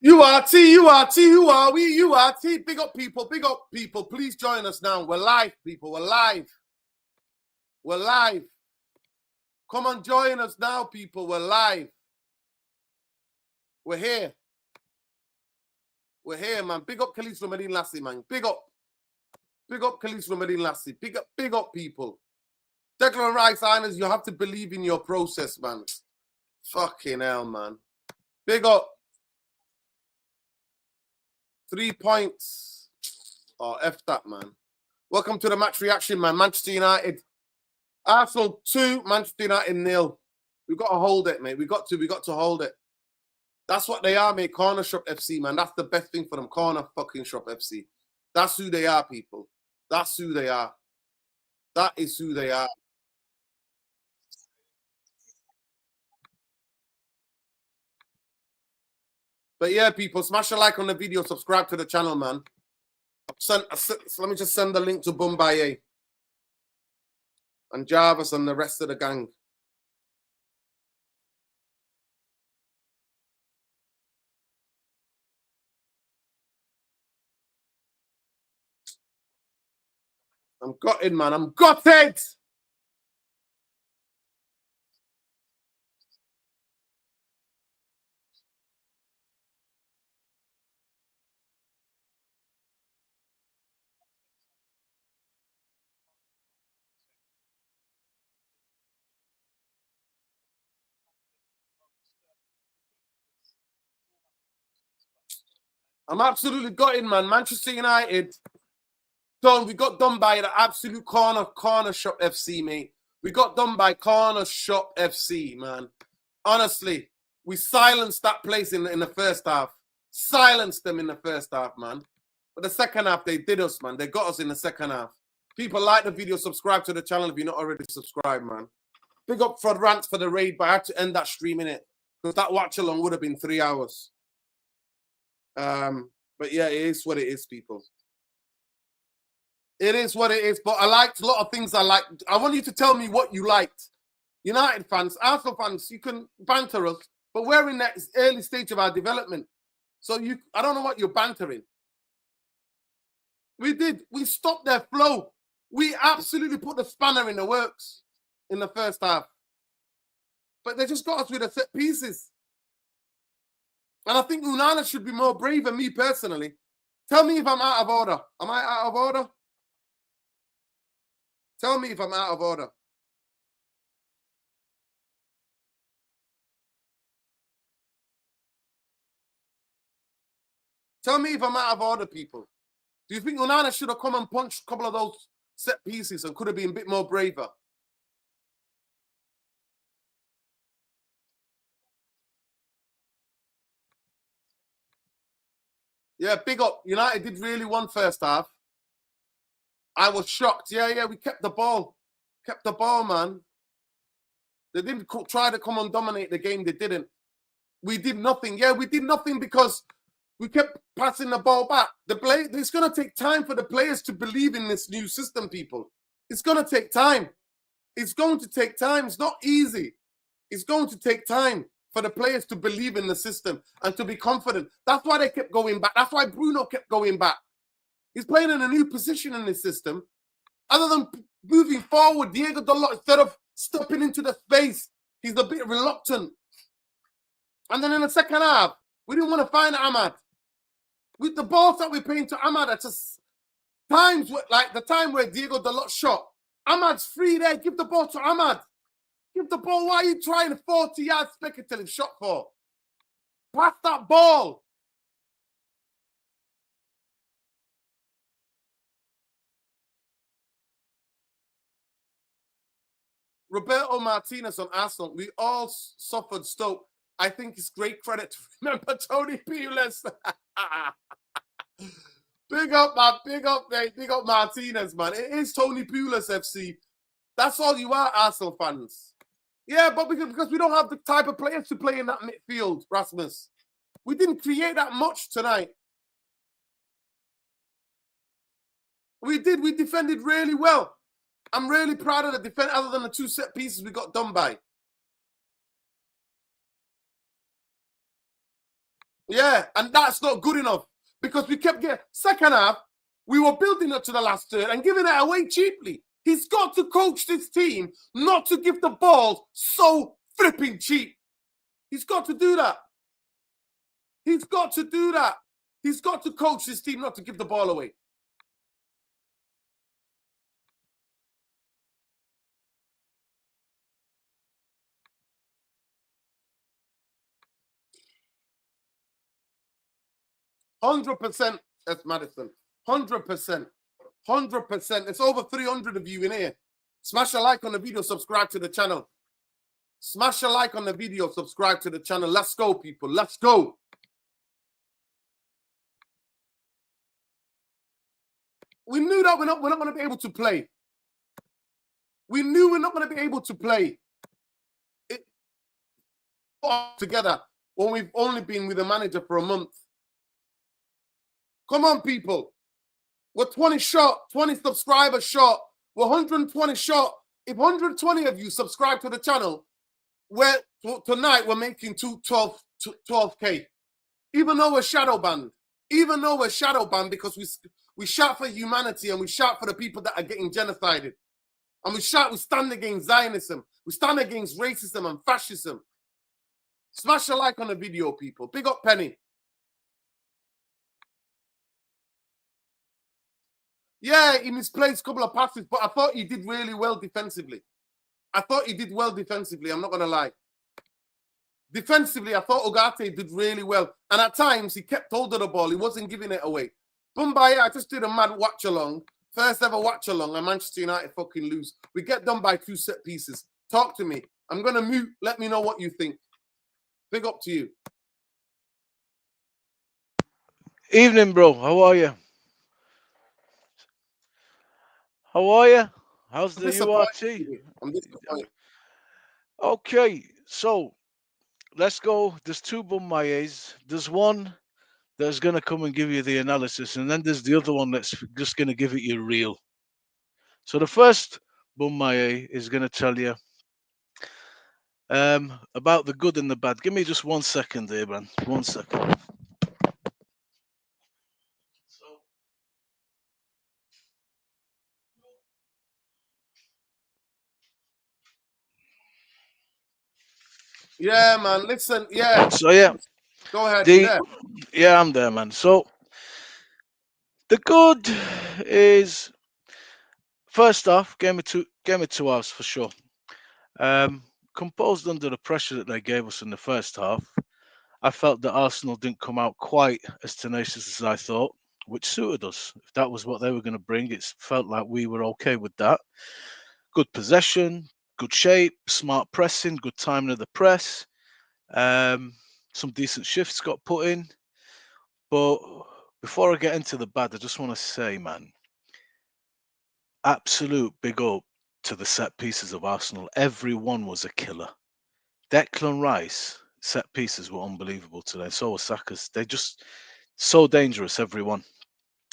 You are T, you are T, who are we? You are T. Big up people, big up people. Please join us now. We're live, people. We're live. We're live. Come on, join us now, people. We're live. We're here. We're here, man. Big up Khalees from Medine Lassie, man. Big up. Big up Khalees from Medine Lassie. Big up people. Declan Rice, Islanders, you have to believe in your process, man. Fucking hell, man. Big up. 3 points. Oh, F that, man. Welcome to the match reaction, man. Manchester United. Arsenal 2, Manchester United 0. We've got to hold it, mate. We got to hold it. That's what they are, mate. Corner Shop FC, man. That's the best thing for them. Corner fucking Shop FC. That's who they are, people. That's who they are. That is who they are. But yeah, people, smash a like on the video, subscribe to the channel, man. Let me just send the link to Bombay and Jarvis and the rest of the gang. I'm gutted, man. I'm gutted. I'm absolutely gutted, man. Manchester United. We got done by the absolute corner shop FC, mate. We got done by corner shop FC, man. Honestly, we silenced that place in the first half. Silenced them in the first half, man. But the second half, they did us, man. They got us in the second half. People, like the video, subscribe to the channel if you're not already subscribed, man. Big up for Rants for the raid, but I had to end that stream in it because that watch along would have been 3 hours. But yeah, it is what it is, people. It is what it is, but I liked a lot of things I liked. I want you to tell me what you liked. United fans, Arsenal fans, you can banter us, but we're in that early stage of our development. So I don't know what you're bantering. We stopped their flow. We absolutely put the spanner in the works in the first half. But they just got us with the set pieces. And I think Unana should be more brave than me personally. Tell me if I'm out of order. Am I out of order? Tell me if I'm out of order. Tell me if I'm out of order, people. Do you think Onana should have come and punched a couple of those set pieces and could have been a bit more braver? Yeah, big up. United did really won first half. I was shocked. Yeah, we kept the ball. Kept the ball, man. They didn't try to come and dominate the game. They didn't. We did nothing. Yeah, we did nothing because we kept passing the ball back. It's going to take time for the players to believe in this new system, people. It's going to take time. It's going to take time. It's not easy. It's going to take time for the players to believe in the system and to be confident. That's why they kept going back. That's why Bruno kept going back. He's playing in a new position in this system. Other than moving forward, Diego Dalot, instead of stepping into the space, he's a bit reluctant. And then in the second half, we didn't want to find Ahmad. With the balls that we're playing to Ahmad, at times like the time where Diego Dalot shot, Ahmad's free there. Give the ball to Ahmad. Give the ball. Why are you trying a 40-yard speculative shot for? Pass that ball. Roberto Martinez on Arsenal. We all suffered Stoke. I think it's great credit to remember Tony Pulis. Big up, man. Big up, mate. Big up Martinez, man. It is Tony Pulis FC. That's all you are, Arsenal fans. Yeah, but because we don't have the type of players to play in that midfield, Rasmus. We didn't create that much tonight. We did. We defended really well. I'm really proud of the defense, other than the 2 set pieces we got done by. Yeah, and that's not good enough because we kept getting second half. We were building up to the last third and giving it away cheaply. He's got to coach this team not to give the ball so flipping cheap. He's got to do that. He's got to do that. He's got to coach this team not to give the ball away. %, that's Madison. 100%. 100%. It's over 300 of you in here. Smash a like on the video, subscribe to the channel. Smash a like on the video, subscribe to the channel. Let's go, people. Let's go. We knew that we're not going to be able to play. We knew we're not going to be able to play it together when we've only been with the manager for a month. Come on, people. We're 20 short, 20 subscribers short. We're 120 short. If 120 of you subscribe to the channel, tonight we're making 12K. Even though we're shadow banned. Even though we're shadow banned because we shout for humanity and we shout for the people that are getting genocided. And we stand against Zionism. We stand against racism and fascism. Smash a like on the video, people. Big up Penny. Yeah, he misplaced a couple of passes, but I thought he did really well defensively. I'm not going to lie. Defensively, I thought Ugarte did really well. And at times, he kept hold of the ball. He wasn't giving it away. Bombay, I just did a mad watch-along. First ever watch-along, and Manchester United fucking lose. We get done by 2 set pieces. Talk to me. I'm going to mute. Let me know what you think. Big up to you. Evening, bro. How are you? How's the URT? I'm disappointed. Okay, so let's go. There's 2 Bummayes. There's one that's going to come and give you the analysis, and then there's the other one that's just going to give it you real. So the first Bummaye is going to tell you about the good and the bad. Give me just 1 second there, man. 1 second. Yeah, man. Listen, yeah. So yeah, go ahead. You there? Yeah, I'm there, man. So the good is, first off, game of 2 hours for sure. Composed under the pressure that they gave us in the first half. I felt that Arsenal didn't come out quite as tenacious as I thought, which suited us. If that was what they were going to bring, it felt like we were okay with that. Good possession, good shape, smart pressing, good timing of the press. Some decent shifts got put in. But before I get into the bad, I just want to say, man, absolute big up to the set pieces of Arsenal. Everyone was a killer. Declan Rice set pieces were unbelievable today. So were Saka's. They're just so dangerous, everyone.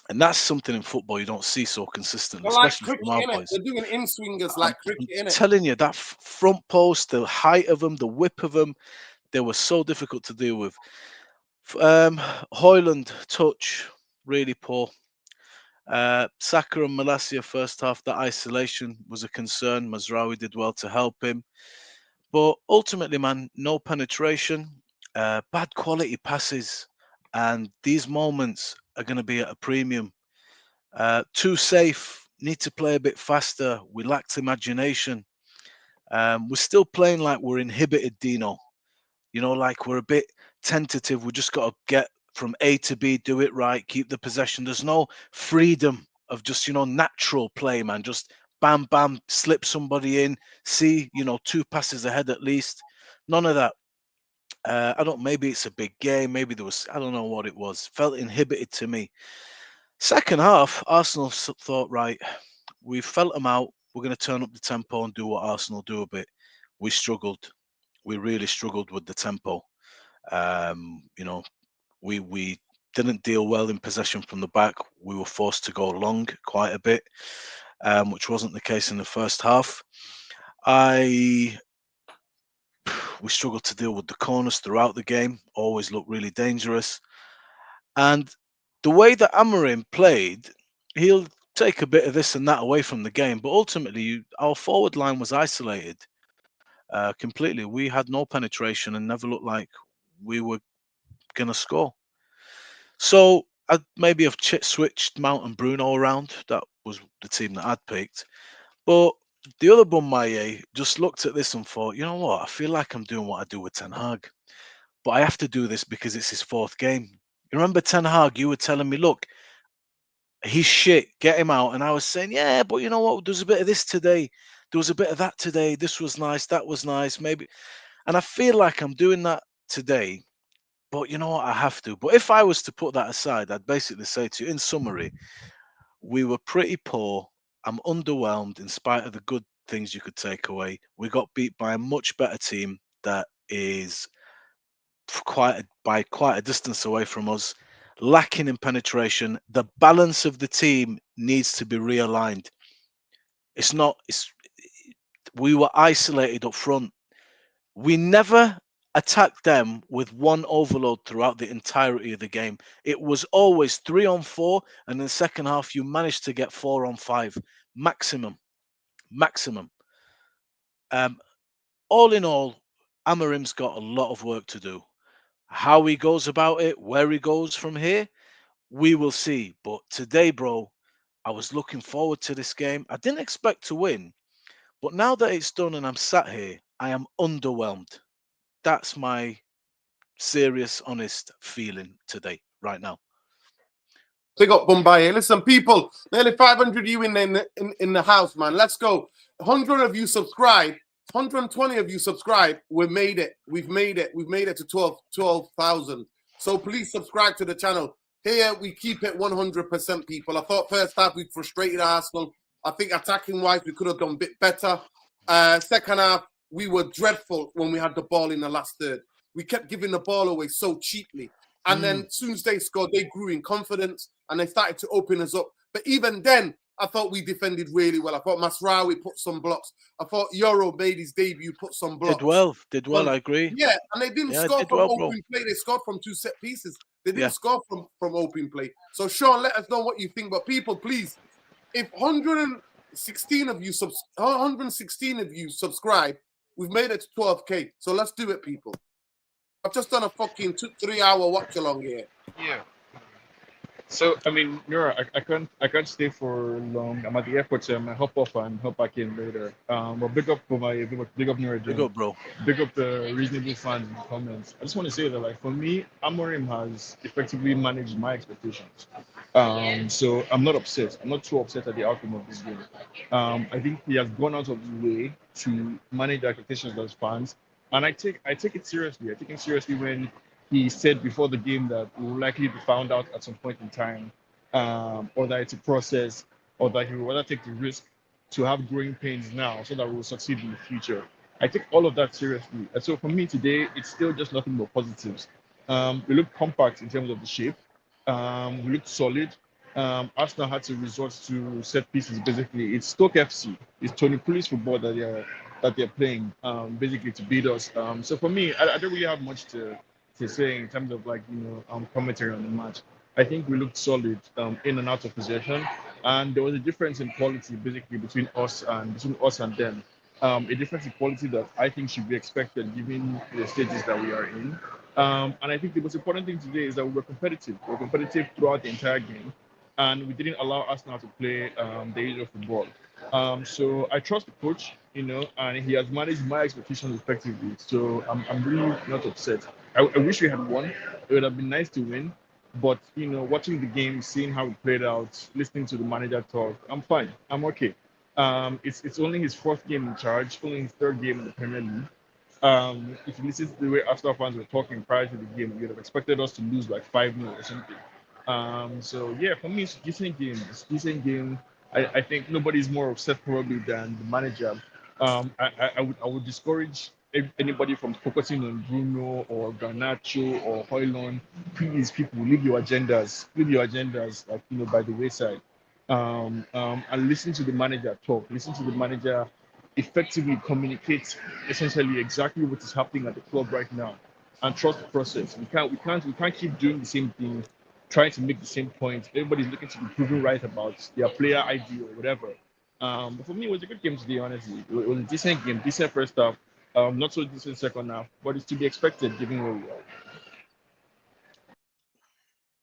And that's something in football you don't see so consistently, especially like from our cricket, boys. They're doing in-swingers like cricket, I'm innit? telling you, that front post, the height of them, the whip of them, they were so difficult to deal with. Hoyland touch, really poor. Saka and Malacia first half, that isolation was a concern. Mazraoui did well to help him. But ultimately, man, no penetration, bad quality passes. And these moments are going to be at a premium. Too safe, need to play a bit faster. We lacked imagination. We're still playing like we're inhibited, Dino. You know, like we're a bit tentative. We just got to get from A to B, do it right, keep the possession. There's no freedom of just, natural play, man. Just bam, bam, slip somebody in, see, 2 passes ahead at least. None of that. Maybe it's a big game. Maybe there was, I don't know what it was. Felt inhibited to me. Second half, Arsenal thought, right, we've felt them out. We're going to turn up the tempo and do what Arsenal do a bit. We struggled. We really struggled with the tempo. We didn't deal well in possession from the back. We were forced to go long quite a bit, which wasn't the case in the first half. I we struggled to deal with the corners throughout the game. Always looked really dangerous. And the way that Amorim played, he'll take a bit of this and that away from the game, but ultimately our forward line was isolated completely. We had no penetration and never looked like we were going to score. So I'd maybe have switched Mount and Bruno around. That was the team that I'd picked. But the other Maguire just looked at this and thought, you know what? I feel like I'm doing what I do with Ten Hag, but I have to do this because it's his fourth game. You remember Ten Hag? You were telling me, look, he's shit. Get him out. And I was saying, yeah, but you know what? There's a bit of this today. There was a bit of that today. This was nice. That was nice. Maybe. And I feel like I'm doing that today. But you know what? I have to. But if I was to put that aside, I'd basically say to you, in summary, we were pretty poor. I'm underwhelmed in spite of the good things you could take away. We got beat by a much better team that is by quite a distance away from us, lacking in penetration. The balance of the team needs to be realigned. It's not. We were isolated up front. We never attacked them with one overload throughout the entirety of the game. It was always 3-on-4, and in the second half, you managed to get 4-on-5 maximum. Maximum. Um, all in all, Amorim's got a lot of work to do. How he goes about it, where he goes from here, we will see. But today, bro, I was looking forward to this game. I didn't expect to win, but now that it's done and I'm sat here, I am underwhelmed. That's my serious, honest feeling today, right now. Big up Bombay. Listen, people, nearly 500 you in the house, man. Let's go. 100 of you subscribe. 120 of you subscribe. We made it. We've made it. We've made it to 12,000. So please subscribe to the channel. Here we keep it 100%, people. I thought first half we frustrated Arsenal. I think attacking wise we could have done a bit better. Second half we were dreadful when we had the ball in the last third. We kept giving the ball away so cheaply. And then as soon as they scored, they grew in confidence and they started to open us up. But even then, I thought we defended really well. I thought Masraoui put some blocks. I thought Yoro made his debut, put some blocks. Did well, I agree. Yeah, and they didn't score from open play. They scored from 2 set pieces. They didn't score from open play. So, Sean, let us know what you think. But people, please, if 116 of you subscribe, we've made it to 12K. So let's do it, people. I've just done a fucking 3-hour watch along here. Yeah. So I mean, Nura, I can't stay for long. I'm at the airport, so I might hop off and hop back in later. But big up for big up Nura. Big up, bro. Big up the reasonable fans in the comments. I just want to say that, like, for me, Amorim has effectively managed my expectations. So I'm not upset. I'm not too upset at the outcome of this game. I think he has gone out of his way to manage the expectations of his fans, and I take it seriously. I take it seriously when he said before the game that we will likely be found out at some point in time, or that it's a process, or that he will rather take the risk to have growing pains now so that we will succeed in the future. I take all of that seriously. And so for me today, it's still just nothing but positives. We look compact in terms of the shape. We looked solid. Arsenal had to resort to set pieces. Basically, it's Stoke FC. It's Tony Pulis football that they're playing, basically to beat us. So for me, I don't really have much to say in terms of, like, commentary on the match. I think we looked solid in and out of possession, and there was a difference in quality basically between us and them. A difference in quality that I think should be expected given the stages that we are in. And I think the most important thing today is that we were competitive. We were competitive throughout the entire game, and we didn't allow Arsenal to play the usual football. So I trust the coach, and he has managed my expectations effectively. So I'm really not upset. I wish we had won. It would have been nice to win. But, watching the game, seeing how it played out, listening to the manager talk, I'm fine. I'm okay. It's only his fourth game in charge, only his third game in the Premier League. If you listen to the way Arsenal fans were talking prior to the game, you'd have expected us to lose like 5-0 or something. So yeah, for me, it's a decent game. It's a decent game. I think nobody's more upset probably than the manager. I would discourage anybody from focusing on Bruno or Garnacho or Højlund. Please, people, leave your agendas, like, by the wayside. And listen to the manager talk. Listen to the manager effectively communicate essentially exactly what is happening at the club right now and trust the process. We can't keep doing the same thing, trying to make the same point. Everybody's looking to be proven right about their player ID or whatever. But for me, it was a good game today, honestly. It was a decent game, decent first half, not so decent second half, but it's to be expected given where we are.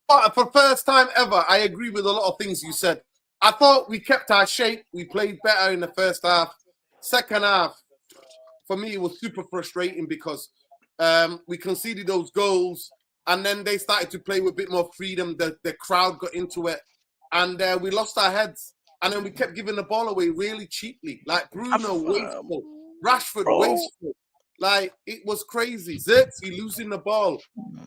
But for first time ever, I agree with a lot of things you said. I thought we kept our shape. We played better in the first half. Second half, for me, it was super frustrating because we conceded those goals, and then they started to play with a bit more freedom. The crowd got into it, and we lost our heads. And then we kept giving the ball away really cheaply. Like Bruno, wasteful. Rashford, wasteful. Like, it was crazy. Xerxes losing the ball.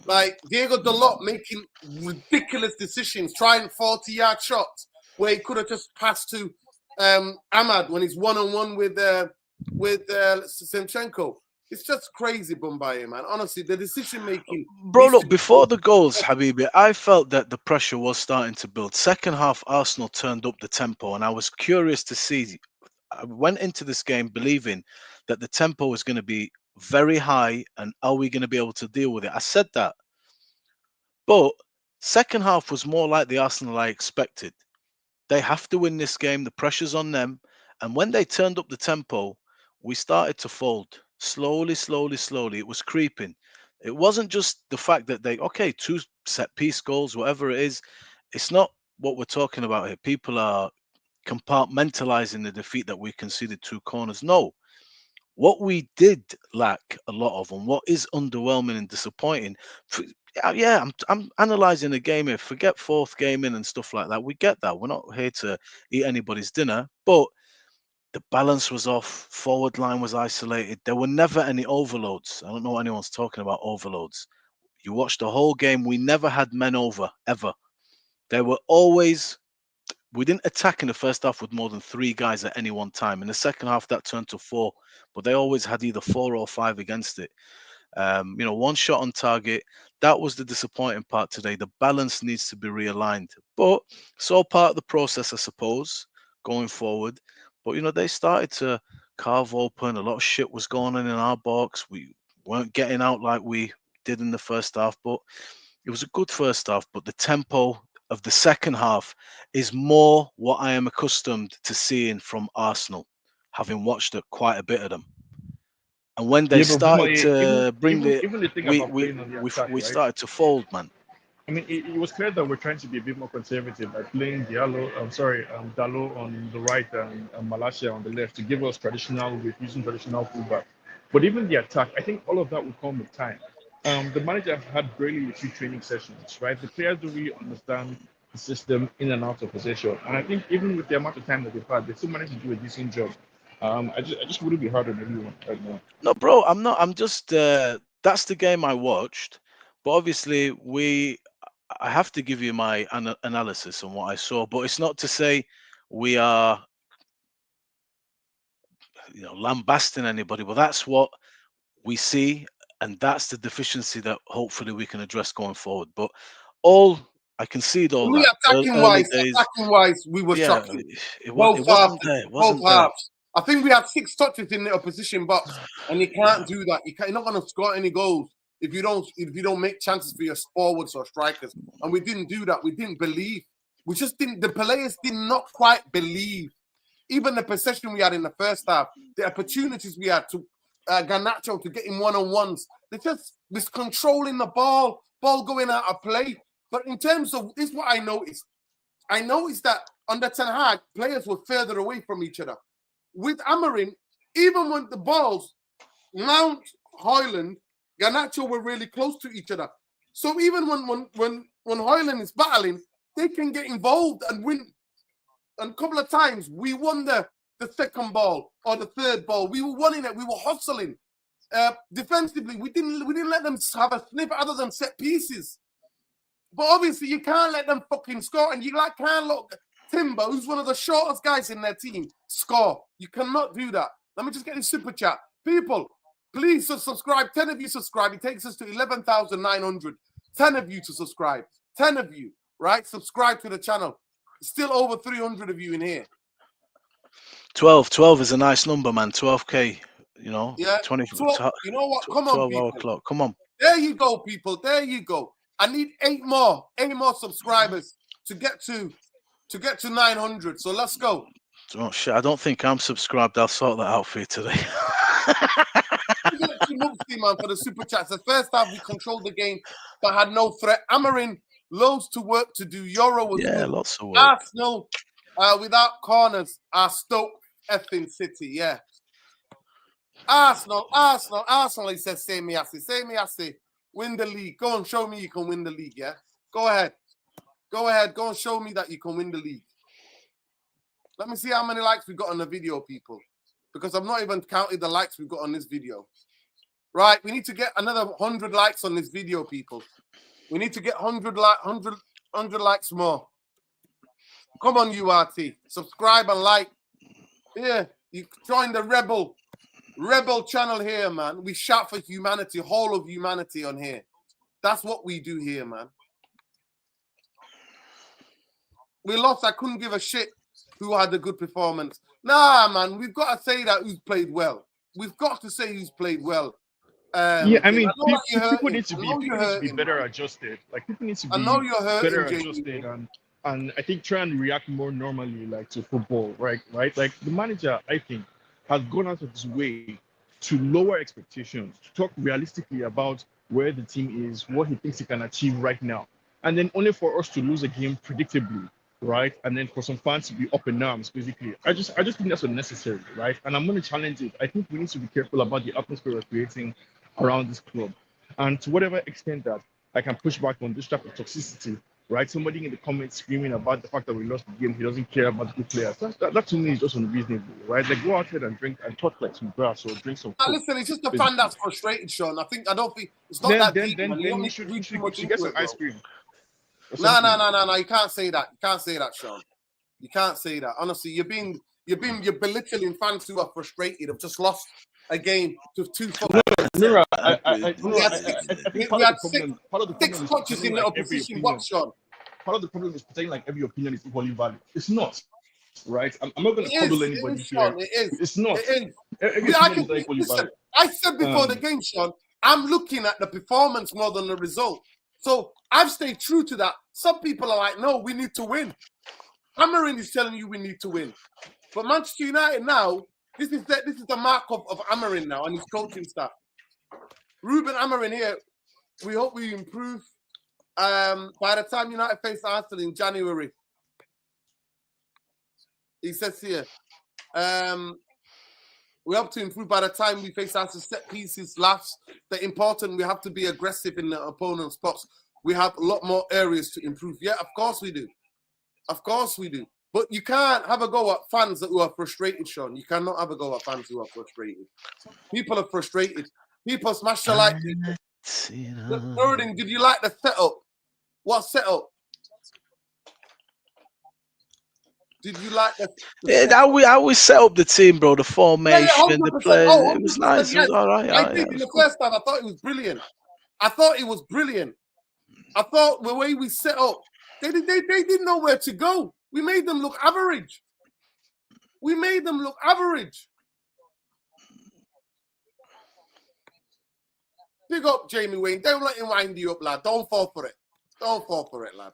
Like, Diego Dalot making ridiculous decisions, trying 40-yard shots where he could have just passed to Ahmad when he's one-on-one with Zinchenko. It's just crazy, Bombay, man. Honestly, the decision-making... Bro, look, before the goals, Habibi, I felt that the pressure was starting to build. Second half, Arsenal turned up the tempo, and I was curious to see. I went into this game believing that the tempo was going to be very high, and are we going to be able to deal with it? I said that. But second half was more like the Arsenal I expected. They have to win this game. The pressure's on them. And when they turned up the tempo, we started to fold. Slowly, slowly, slowly. It was creeping. It wasn't just the fact that two set piece goals, whatever it is. It's not what we're talking about here. People are compartmentalizing the defeat that we conceded 2 corners. No. What we did lack a lot of, and what is underwhelming and disappointing, I'm analysing the game here. Forget fourth game in and stuff like that. We get that. We're not here to eat anybody's dinner, but the balance was off. Forward line was isolated. There were never any overloads. I don't know what anyone's talking about overloads. You watched the whole game. We never had men over, ever. They were always... We didn't attack in the first half with more than 3 guys at any one time. In the second half, that turned to 4, but they always had either 4 or 5 against it. 1 shot on target. That was the disappointing part today. The balance needs to be realigned, but it's all part of the process, I suppose, going forward. But they started to carve open. A lot of shit was going on in our box. We weren't getting out like we did in the first half, but it was a good first half. But the tempo of the second half is more what I am accustomed to seeing from Arsenal, having watched quite a bit of them. And when they started to bring the thing about playing on the attack, we right? started to fold, man. I mean, it was clear that we're trying to be a bit more conservative by playing Dalo on the right and Malacia on the left to give us with using traditional fullback. But even the attack, I think all of that will come with time. The manager had barely a few training sessions, right? The players don't really understand the system in and out of possession. And I think even with the amount of time that they've had, they still managed to do a decent job. I just wouldn't be hard on anyone right now. No, bro, I'm not. I'm just. That's the game I watched, but obviously I have to give you my analysis on what I saw. But it's not to say we are, lambasting anybody. But that's what we see, and that's the deficiency that hopefully we can address going forward. But I concede all that. Attacking wise, we were shocking. It wasn't there. It wasn't there. I think we had 6 touches in the opposition box, and you can't do that. You're not going to score any goals if you don't make chances for your forwards or strikers. And we didn't do that. We didn't believe. We just didn't. The players did not quite believe. Even the possession we had in the first half, the opportunities we had to Garnacho to get in one-on-ones, they just was controlling the ball going out of play. But in terms of this, what I noticed that under Ten Hag, players were further away from each other. With Amorim, even when the balls, Mount, Højlund, Garnacho were really close to each other. So even when Højlund is battling, they can get involved and win. And a couple of times we won the second ball or the third ball. We were winning it. We were hustling. Defensively, we didn't let them have a sniff other than set pieces. But obviously, you can't let them fucking score, and you can't let Timber, who's one of the shortest guys in their team, score. You cannot do that. Let me just get this super chat. People, please subscribe. 10 of you subscribe. It takes us to 11,900. 10 of you to subscribe. 10 of you, right? Subscribe to the channel. Still over 300 of you in here. 12 is a nice number, man. 12K, you know, Yeah. 20, So, you know what? Come on, 12 hour people. clock. Come on. There you go, people. There you go. I need 8 more subscribers to get to 900. So let's go. Oh shit! I don't think I'm subscribed. I'll sort that out for you today. Big up to Mufc, man, for the super chats. The first half we controlled the game but had no threat. Amarin, loads to work to do. Euro was Yeah, good. lots of work. Arsenal, without corners, are Stoke effing City. Yeah. Arsenal. He says, say me, Assi. Win the league. Go and show me you can win the league, yeah? Go ahead. Go and show me that you can win the league. Let me see how many likes we got on the video, people. Because I've not even counted the likes we got on this video. Right, we need to get another 100 likes on this video, people. We need to get 100 likes more. Come on, URT. Subscribe and like. Yeah, you join the Rebel channel here, man. We shout for humanity, whole of humanity on here. That's what we do here, man. We lost. I couldn't give a shit who had a good performance. Nah, man, we've got to say that who's played well. We've got to say who's played well. Yeah, I mean, people need to be better adjusted. Like people need to be better adjusted, and I think try and react more normally, like to football, right? Like the manager, I think, has gone out of his way to lower expectations, to talk realistically about where the team is, what he thinks he can achieve right now, and then only for us to lose a game predictably, right? And then for some fans to be up in arms, basically. I just think that's unnecessary, right? And I'm going to challenge it. I think we need to be careful about the atmosphere we're creating around this club, and to whatever extent that I can push back on this type of toxicity, right? Somebody in the comments screaming about the fact that we lost the game, he doesn't care about the good players. That to me is just unreasonable, right? Like go out there and drink and talk like some grass or drink some Coke. Listen, it's just a fan that's frustrated, Sean. I don't think it's not that deep. Then you should get some ice cream. No. You can't say that. You can't say that, Sean. You can't say that. Honestly, you're belittling fans who are frustrated, have just lost a game to 2 No, we had 6 touches in the opposition. What, Sean? Part of the problem is pretending like every opinion is equally valid. It's not, right? I'm not going to coddle anybody here. Sean, it is. It's not. It is. Listen, I said before the game, Sean, I'm looking at the performance more than the result. So I've stayed true to that. Some people are like, no, we need to win. Amarin is telling you we need to win. But Manchester United now, this is the mark of Amarin now and his coaching staff. Ruben Amarin here, we hope we improve by the time United face Arsenal in January. He says here, we hope to improve by the time we face Arsenal. Set pieces, laughs. The important, we have to be aggressive in the opponent's box. We have a lot more areas to improve. Yeah, of course we do. Of course we do. But you can't have a go at fans who are frustrated, Sean. You cannot have a go at fans who are frustrated. People are frustrated. People smash the like. Nuruddin, did you like the setup? What setup? Did you like the how we set up the team, bro? The formation, the play. It was nice. Yes. It was all right. I think in the first time, I thought it was brilliant. I thought the way we set up, they didn't know where to go. We made them look average. Big up, Jamie Wayne. Don't let him wind you up, lad. Don't fall for it. Don't fall for it, lad.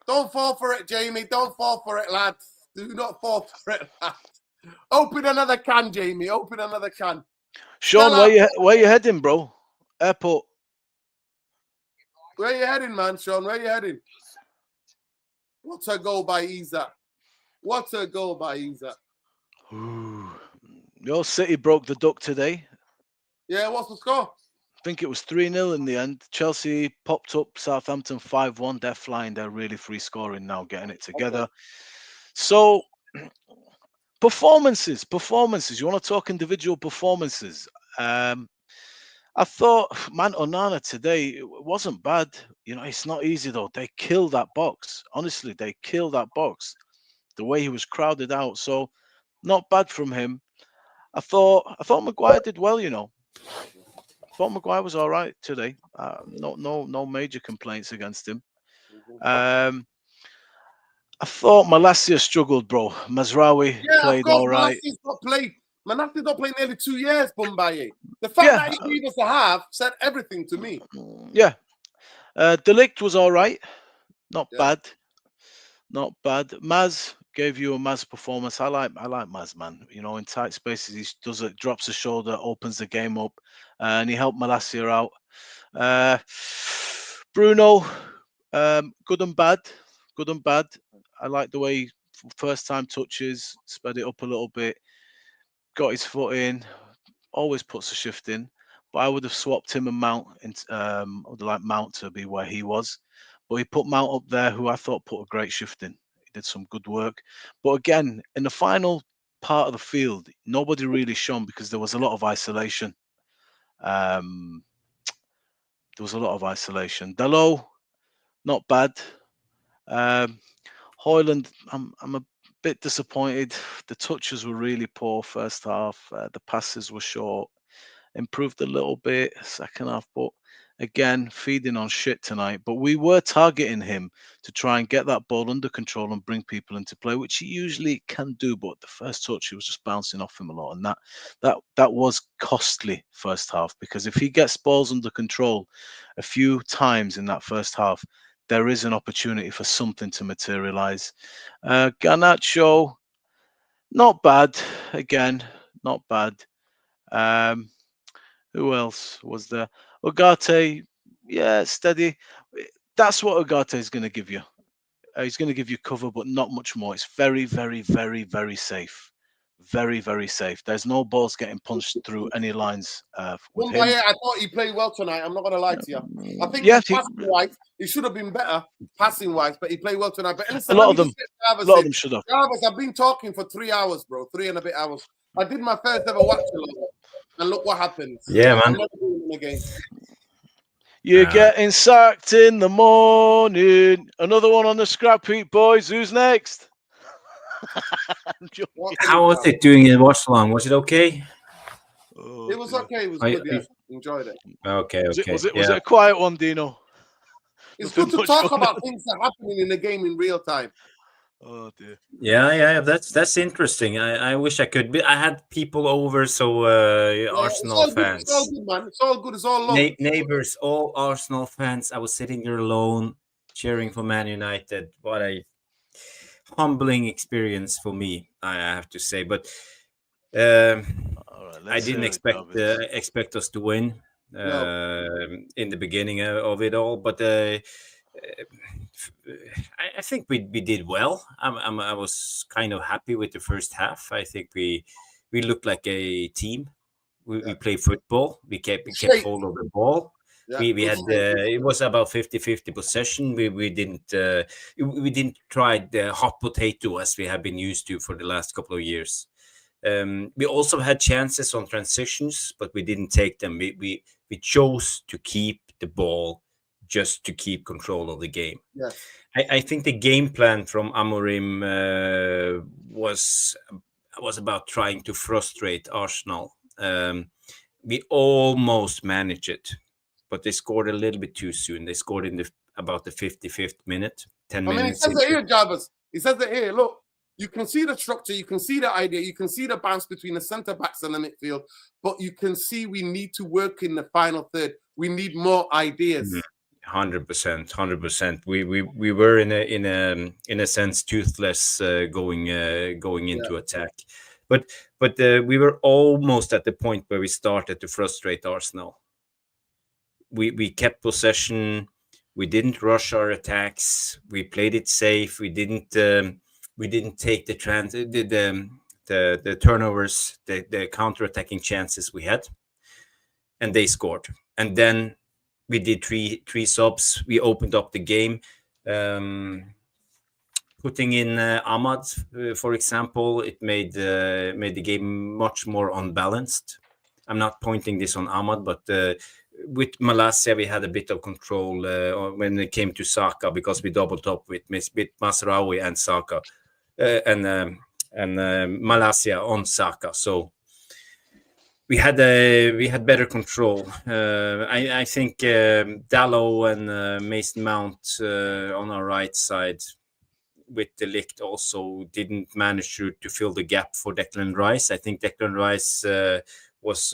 Don't fall for it, Jamie. Don't fall for it, lad. Do not fall for it, lad. Open another can, Jamie. Open another can. Sean, where you heading, bro? Airport. Where you heading, man, Sean? Where you heading? What a goal by Isak. What a goal by Isak. Your City broke the duck today. Yeah, what's the score? I think it was 3-0 in the end. Chelsea popped up Southampton 5-1. They're flying. They're really free scoring now, getting it together. Okay. So, performances. You want to talk individual performances? I thought Onana today wasn't bad. You know, it's not easy though. They killed that box. Honestly, they killed that box. The way he was crowded out. So, not bad from him. I thought Maguire did well. You know, I thought Maguire was all right today. No major complaints against him. I thought Malacia struggled, bro. Mazraoui Yeah, of played course. all right. Manasseh's not played. Manasseh's not played nearly 2 years, Bumbaye. The fact Yeah, that he gave us a half said everything to me. yeah. Delict was all right. Not Yeah. bad. Not bad. Maz gave you a Maz performance. I like Maz, man. You know, in tight spaces, he does it, drops a shoulder, opens the game up, and he helped Malacia out. Bruno, good and bad. Good and bad. I like the way first time touches, sped it up a little bit, got his foot in, always puts a shift in. But I would have swapped him and Mount. I would like Mount to be where he was, but he put Mount up there, who I thought put a great shift in. He did some good work. But again, in the final part of the field, nobody really shone because there was a lot of isolation. Um, there was a lot of isolation. Dalot, not bad. Um, Hoyland, I'm a bit disappointed. The touches were really poor first half. The passes were short. Improved a little bit second half, but again, feeding on shit tonight. But we were targeting him to try and get that ball under control and bring people into play, which he usually can do. But the first touch, he was just bouncing off him a lot, and that was costly first half, because if he gets balls under control a few times in that first half, there is an opportunity for something to materialize. Garnacho, not bad. Again, not bad. Um, who else was there? Ugarte, yeah, steady. That's what Ugarte is going to give you. He's going to give you cover, but not much more. It's very, very, very, very safe. Very, very safe. There's no balls getting punched through any lines with him. Bumbaye, I thought he played well tonight. I'm not going to lie to you. I think Yeah, passing-wise, he should have been better passing-wise, but he played well tonight. But listen, a lot let of me them. just get Jarvis A lot of in. them should have. Jarvis, I've been talking for 3 hours, bro. 3 and a bit hours. I did my first ever watch along, and look what happens. Yeah, I'm man. never doing it again. You're getting sacked in the morning. Another one on the scrap heap, boys. Who's next? How was it doing in watch along? Was it okay? Oh, It was okay. It was good. Yeah, enjoyed it. Okay, okay. Was it a quiet one, Dino? It's Nothing good to much talk going about on. things that are happening in the game in real time. Oh dear. Yeah. That's interesting. I wish I could. I had people over, so Arsenal fans. It's all good, man. It's all good. It's all love. Neighbors, all Arsenal fans. I was sitting there alone, cheering for Man United. What a humbling experience for me, I have to say. But I didn't expect us to win in the beginning of it all. But I think we did well. I was kind of happy with the first half. I think we looked like a team. We played football. We kept hold of the ball. Yeah, we had it was about 50-50 possession. We didn't try the hot potato as we have been used to for the last couple of years. We also had chances on transitions, but we didn't take them. We chose to keep the ball just to keep control of the game. Yes. I think the game plan from Amorim was about trying to frustrate Arsenal. We almost managed it, but they scored a little bit too soon. They scored in about the 55th minute, 10 minutes. He says it here, Jarvis. He says it here. Look, you can see the structure, you can see the idea, you can see the bounce between the centre backs and the midfield, but you can see we need to work in the final third. We need more ideas. 100%. We were in a sense toothless going into attack, but we were almost at the point where we started to frustrate Arsenal. We kept possession. We didn't rush our attacks. We played it safe. We didn't take the turnovers, the counter-attacking chances we had, and they scored. And then we did three subs. We opened up the game, putting in Ahmad, for example. It made the game much more unbalanced. I'm not pointing this on Ahmad, but with Malacia, we had a bit of control when it came to Saka, because we doubled up with Mazraoui and Saka and Malacia on Saka. So we had better control. I think Dalot and Mason Mount on our right side, with the Ligt also didn't manage to fill the gap for Declan Rice. I think Declan Rice was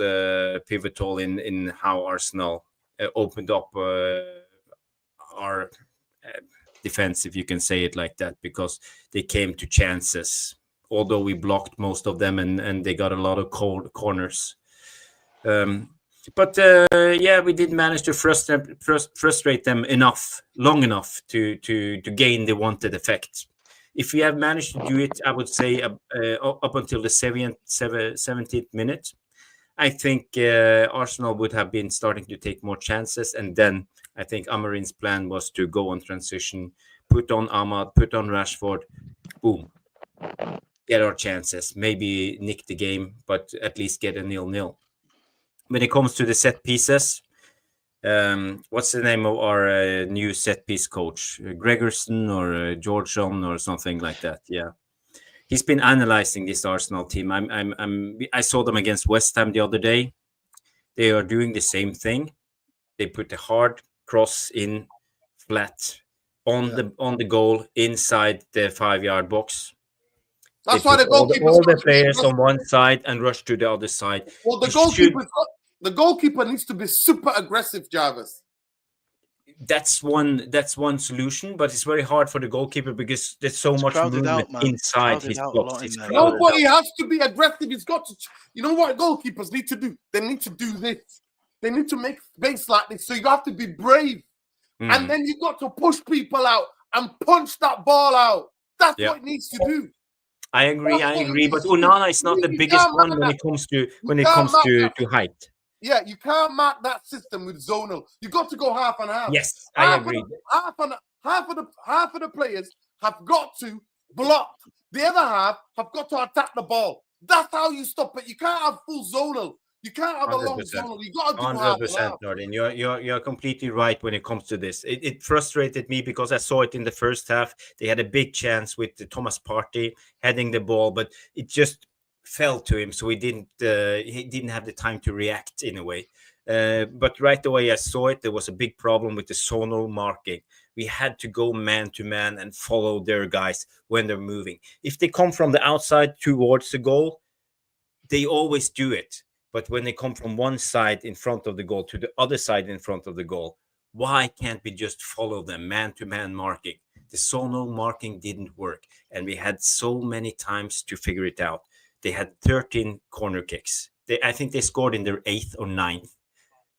pivotal in how Arsenal opened up our defense, if you can say it like that, because they came to chances, although we blocked most of them and they got a lot of corners. But we did manage to frustrate them long enough to gain the wanted effect. If we have managed to do it, I would say up until the 70th minute, I think Arsenal would have been starting to take more chances. And then I think Amarin's plan was to go on transition, put on Ahmad, put on Rashford, boom, get our chances, maybe nick the game, but at least get a 0-0. When it comes to the set pieces, what's the name of our new set piece coach? Gregerson or Georgeson or something like that? Yeah, he's been analyzing this Arsenal team. I saw them against West Ham the other day. They are doing the same thing. They put the hard cross in flat on the goal inside the 5-yard box. That's they why put all the players on one side and rush to the other side. Well, the goalkeeper needs to be super aggressive, Jarvis. That's one solution, but it's very hard for the goalkeeper because there's so much movement inside his box. No, but he has to be aggressive. He's got to. You know what goalkeepers need to do? They need to do this. They need to make space like this. So you have to be brave, and then you got to push people out and punch that ball out. That's what it needs to do. I agree. But Onana is not the biggest one when it comes to height. Yeah, you can't mark that system with zonal. You got to go half and half. Yes, I agree. Half of the players have got to block. The other half have got to attack the ball. That's how you stop it. You can't have full zonal. You can't have 100%. A long zonal. You got to do 100%, Nordin. You're completely right when it comes to this. It frustrated me because I saw it in the first half. They had a big chance with the Thomas Partey heading the ball, but it just fell to him, so he didn't have the time to react in a way. But right away I saw it. There was a big problem with the zonal marking. We had to go man to man and follow their guys when they're moving. If they come from the outside towards the goal, they always do it. But when they come from one side in front of the goal to the other side in front of the goal, why can't we just follow them man to man marking? The zonal marking didn't work, and we had so many times to figure it out. They had 13 corner kicks. I think they scored in their 8th or 9th.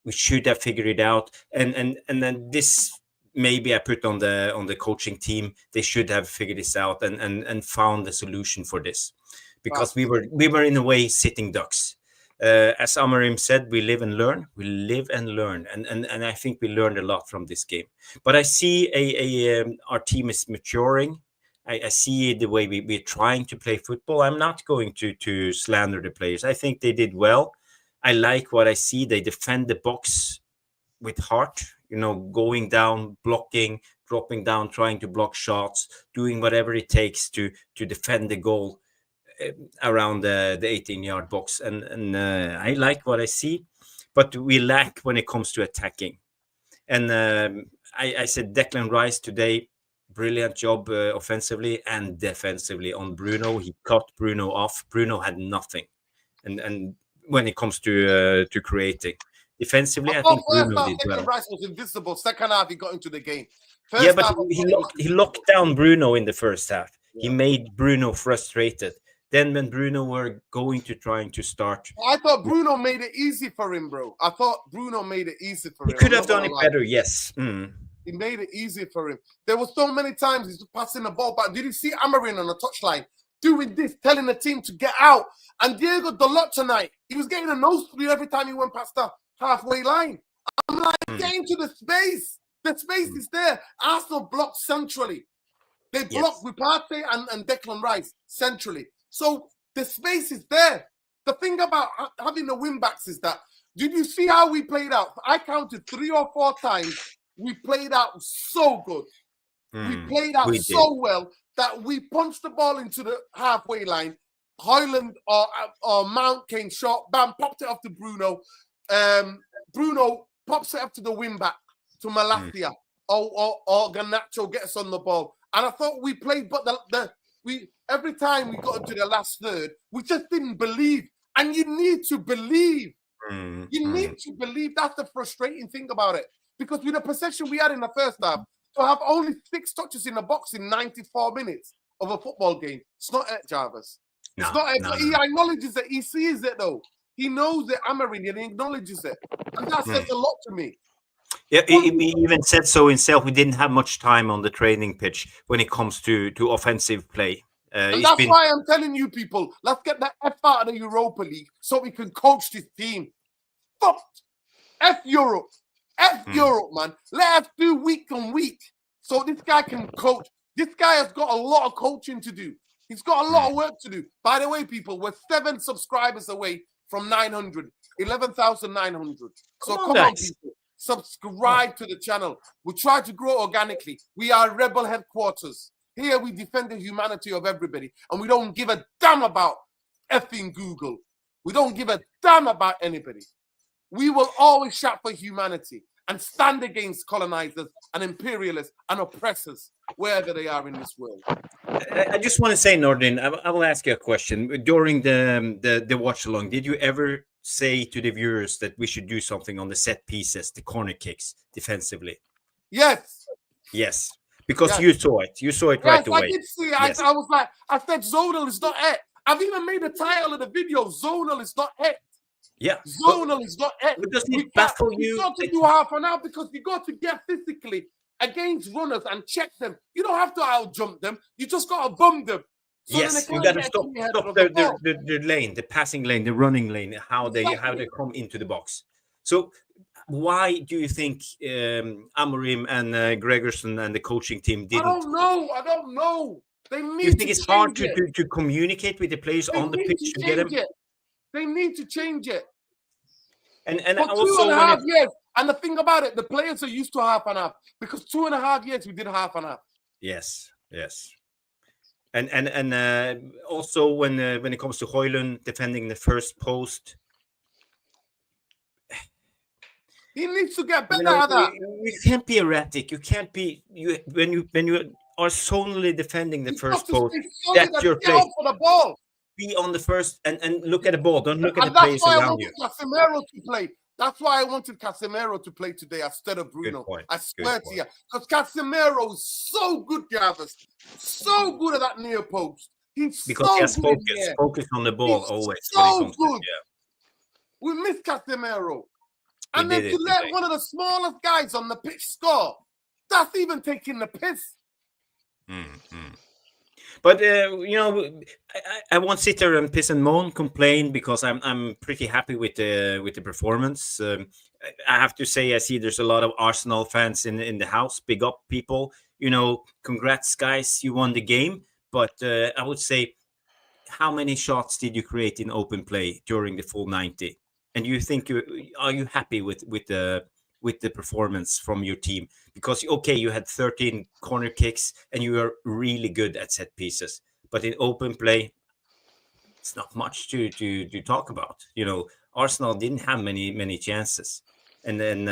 We should have figured it out. And then this, maybe I put on the coaching team. They should have figured this out and found a solution for this, because we were in a way sitting ducks. As Amarim said, we live and learn. We live and learn, and I think we learned a lot from this game. But I see our team is maturing. I see the way we're trying to play football. I'm not going to slander the players. I think they did well. I like what I see. They defend the box with heart, going down, blocking, dropping down, trying to block shots, doing whatever it takes to defend the goal around the 18-yard box. And I like what I see, but we lack when it comes to attacking. And I said Declan Rice today, brilliant job offensively and defensively on Bruno. He cut Bruno off. Bruno had nothing, and when it comes to creating defensively, I think Bruno did well. Rice was invisible. Second half, he got into the game. But he locked down Bruno in the first half. Yeah. He made Bruno frustrated. Then when Bruno were trying to start, I thought Bruno made it easy for him, bro. He could have done it better. Yes. He made it easy for him. There were so many times he's passing the ball back. Did you see Amarin on the touchline doing this, telling the team to get out? And Diego Dalot tonight, he was getting a nosebleed every time he went past the halfway line. I'm like, get into the space. The space is there. Arsenal blocked centrally. They blocked with Partey and Declan Rice centrally. So the space is there. The thing about having the wing backs is that, did you see how we played out? I counted 3 or 4 times. We played out so good. We played out so well that we punched the ball into the halfway line. Højlund or Mount came short. Bam, popped it off to Bruno. Bruno pops it up to the wing back, to Malacia. Or Garnacho gets on the ball. And I thought we played, but we every time we got into the last third, we just didn't believe. And you need to believe. You need to believe. That's the frustrating thing about it. Because with the possession we had in the first half, to have only 6 touches in the box in 94 minutes of a football game, it's not it, Jarvis. It's not it. But he acknowledges it. He sees it, though. He knows the Amarin and he acknowledges it. And that says a lot to me. Yeah, he even said so himself. We didn't have much time on the training pitch when it comes to offensive play. And that's why I'm telling you people, let's get the F out of the Europa League so we can coach this team. Fuck F Europe. F Europe, man. Let us do week on week so this guy can coach. This guy has got a lot of coaching to do. He's got a lot of work to do. By the way, people, we're 7 subscribers away from 900, 11,900. So come on, people. Subscribe to the channel. We try to grow organically. We are Rebel headquarters. Here we defend the humanity of everybody. And we don't give a damn about effing Google. We don't give a damn about anybody. We will always shout for humanity and stand against colonizers and imperialists and oppressors wherever they are in this world. I just want to say, Nordin, I will ask you a question. During the watch along, did you ever say to the viewers that we should do something on the set pieces, the corner kicks defensively? Yes. Yes. Because you saw it. You saw it right away. I did see it. Yes. I was like, I said, Zonel is not it. I've even made the title of the video, Zonel is not it. Yeah. Zonel is not it. Doesn't it baffle you? You got to do half an hour because you got to get physically against runners and check them. You don't have to out jump them. You just got to bum them. So yes, you got to stop the lane, the passing lane, the running lane, how they come into the box. So why do you think Amorim and Gregerson and the coaching team didn't? I don't know. They need. You think it's hard to communicate with the players on the pitch to get them? They need to change it. And for also 2.5 years. And the thing about it, the players are used to half and half because 2.5 years we did half and half. Yes. And also when it comes to Højlund defending the first post, he needs to get better at that. You can't be erratic. You can't be when you are solely defending the first post. That's your play. For the ball. Be on the first and look at the ball. Don't look at the players around you. Casemiro to play. That's why I wanted Casemiro to play today instead of Bruno. I swear to you. Because Casemiro is so good, Jarvis. So good at that near post. He's because so he has good. Focus on the ball always. So good. We miss Casemiro. And then to let one of the smallest guys on the pitch score, that's even taking the piss. But I won't sit there and piss and moan, complain because I'm pretty happy with the performance. I have to say I see there's a lot of Arsenal fans in the house. Big up, people. Congrats, guys. You won the game. But I would say, how many shots did you create in open play during the full 90? And you think are you happy with the performance from your team? Because you had 13 corner kicks and you are really good at set pieces, but in open play it's not much to talk about. Arsenal didn't have many chances, and then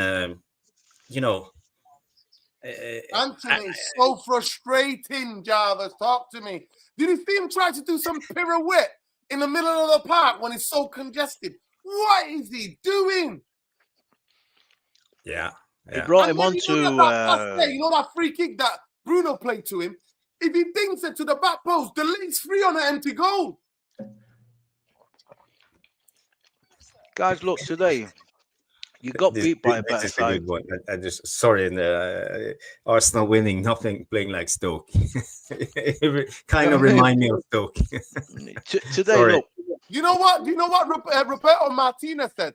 Anthony, so frustrating. Jarvis, talk to me. Did you see him try to do some pirouette in the middle of the park when it's so congested? What is he doing? Yeah. He brought him on to... that free kick that Bruno played to him? If he dinks it to the back post, the league's free on an empty goal. Guys, look, today, you got beat by a better side. I just, sorry, Arsenal winning, nothing playing like Stoke. Kind of remind me of Stoke. Today, look. You know what Roberto Martinez said?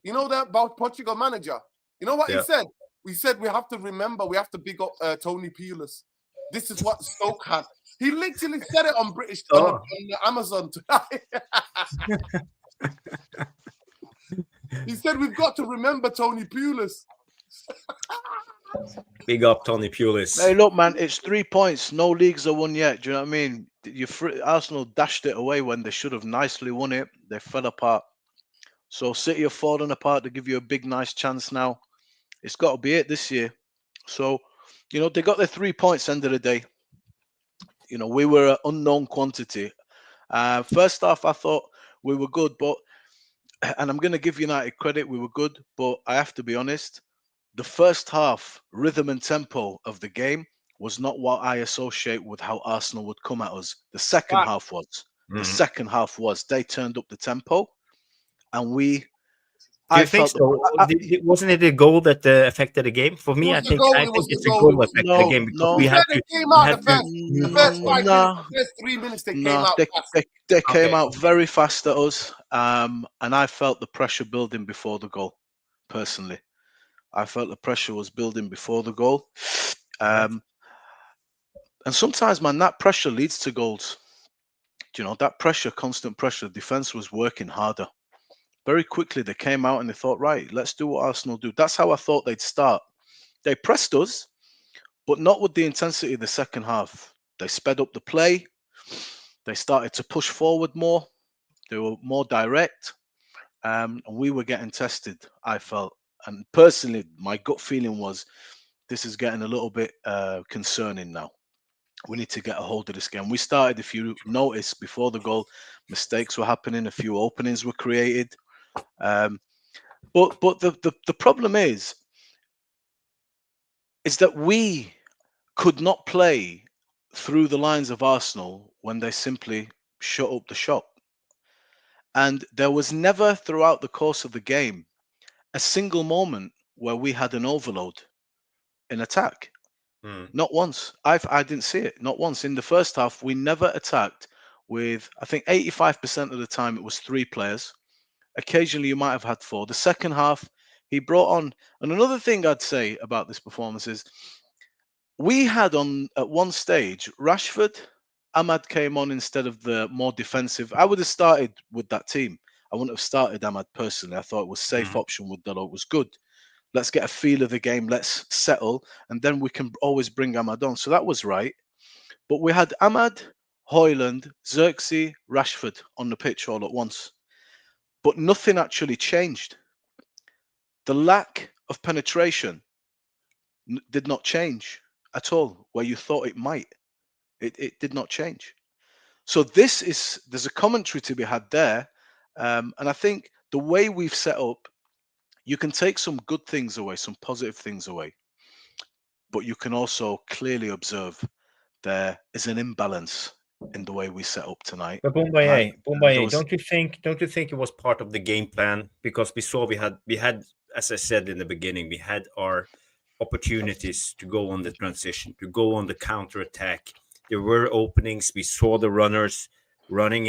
You know that about Portugal manager? You know what he said? We said we have to remember, we have to big up Tony Pulis. This is what Stoke had. He literally said it on British on Amazon tonight. He said we've got to remember Tony Pulis. Big up Tony Pulis. Hey, look, man, it's 3 points. No leagues are won yet. Do you know what I mean? Arsenal dashed it away when they should have nicely won it. They fell apart. So City have fallen apart to give you a big, nice chance now. It's got to be it this year. So, they got their 3 points end of the day. You know, we were an unknown quantity. First half, I thought we were good, but and I'm going to give United credit, we were good, but I have to be honest. The first half rhythm and tempo of the game was not what I associate with how Arsenal would come at us. The second Fact. half was. The Mhm. second half was. They turned up the tempo, and we. Do I you think felt so? I- Wasn't it a goal that affected the game? For It me, was I the think goal. I It was think the it's a goal. It goal was. affected the no, game because no, To be fair, they came out the first, the first 5 minutes, no, the first 3 minutes, they came out they, fast. they came Okay. out very fast at us, and I felt the pressure building before the goal. Personally, I felt the pressure was building before the goal, and sometimes, man, that pressure leads to goals. You know, that pressure, constant pressure. Defense was working harder. Very quickly, they came out and they thought, right, let's do what Arsenal do. That's how I thought they'd start. They pressed us, but not with the intensity of the second half. They sped up the play. They started to push forward more. They were more direct, and we were getting tested. I felt, and personally, my gut feeling was this is getting a little bit concerning now. We need to get a hold of this game. We started, if you notice, before the goal, mistakes were happening. A few openings were created. Um, but the problem is that we could not play through the lines of Arsenal when they simply shut up the shop. And there was never throughout the course of the game a single moment where we had an overload in attack. Mm. Not once. I didn't see it. Not once. In the first half, we never attacked with, I think 85% of the time it was 3 players. Occasionally you might have had 4. The second half, he brought on, and another thing I'd say about this performance is we had on at one stage Rashford, Ahmad came on instead of the more defensive. I would have started with that team. I wouldn't have started Ahmad personally. I thought it was safe Mhm. option with Delo. It was good. Let's get a feel of the game. Let's settle, and then we can always bring Ahmad on. So that was right. But we had Ahmad, Hoyland, Xerxes, Rashford on the pitch all at once. But nothing actually changed. The lack of penetration did not change at all where you thought it might. It did not change. So there's a commentary to be had there. And I think the way we've set up, you can take some good things away, some positive things away. But you can also clearly observe there is an imbalance in the way we set up tonight. But There Boumbaye, was don't you think it was part of the game plan? Because we had, as I said in the beginning, we had our opportunities to go on the transition, to go on the counter attack. There were openings. We saw the runners running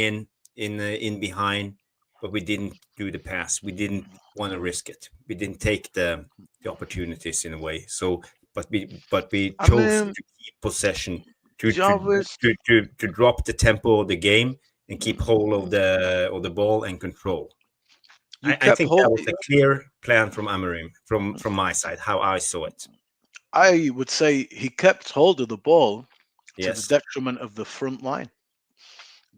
in behind, but we didn't do the pass. We didn't want to risk it. We didn't take the opportunities in a way. So, but we I chose mean, to keep possession, to to Jarvis, to to, to drop the tempo of the game and keep hold of the ball and control. you I kept think that hold. was a clear plan from Amarim, from my side, how I saw it. I would say he kept hold of the ball to the Yes, detriment of the front line.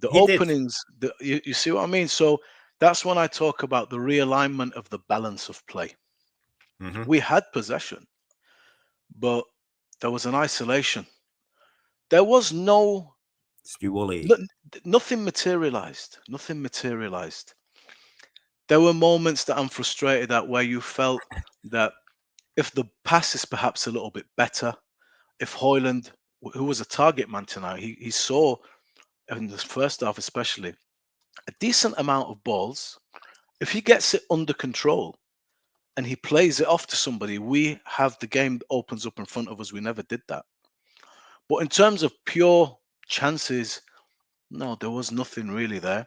The he did. openings, you see what I mean? So that's when I talk about the realignment of the balance of play. Hmm. We had possession, but there was an isolation. There was Stuoli. no nothing materialized. Nothing materialized. There were moments that I'm frustrated at where you felt that if the pass is perhaps a little bit better, if Hoyland, who was a target man tonight, he saw in the first half especially a decent amount of balls. If he gets it under control and he plays it off to somebody, we have the game that opens up in front of us. We never did that. But in terms of pure chances, no, there was nothing really there.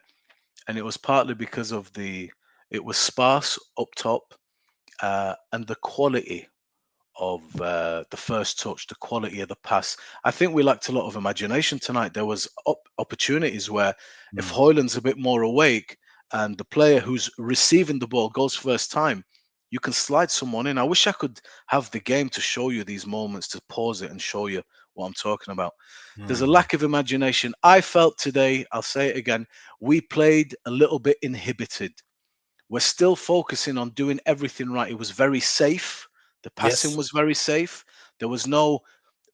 And it was partly because of it was sparse up top, and the quality of the first touch, the quality of the pass. I think we lacked a lot of imagination tonight. There was opportunities where if Mm. Hoyland's a bit more awake and the player who's receiving the ball goes first time, you can slide someone in. I wish I could have the game to show you these moments, to pause it and show you what I'm talking about. There's a Mm. lack of imagination. I felt today, I'll say it again, we played a little bit inhibited. We're still focusing on doing everything right. It was very safe. The passing Yes. was very safe. There was no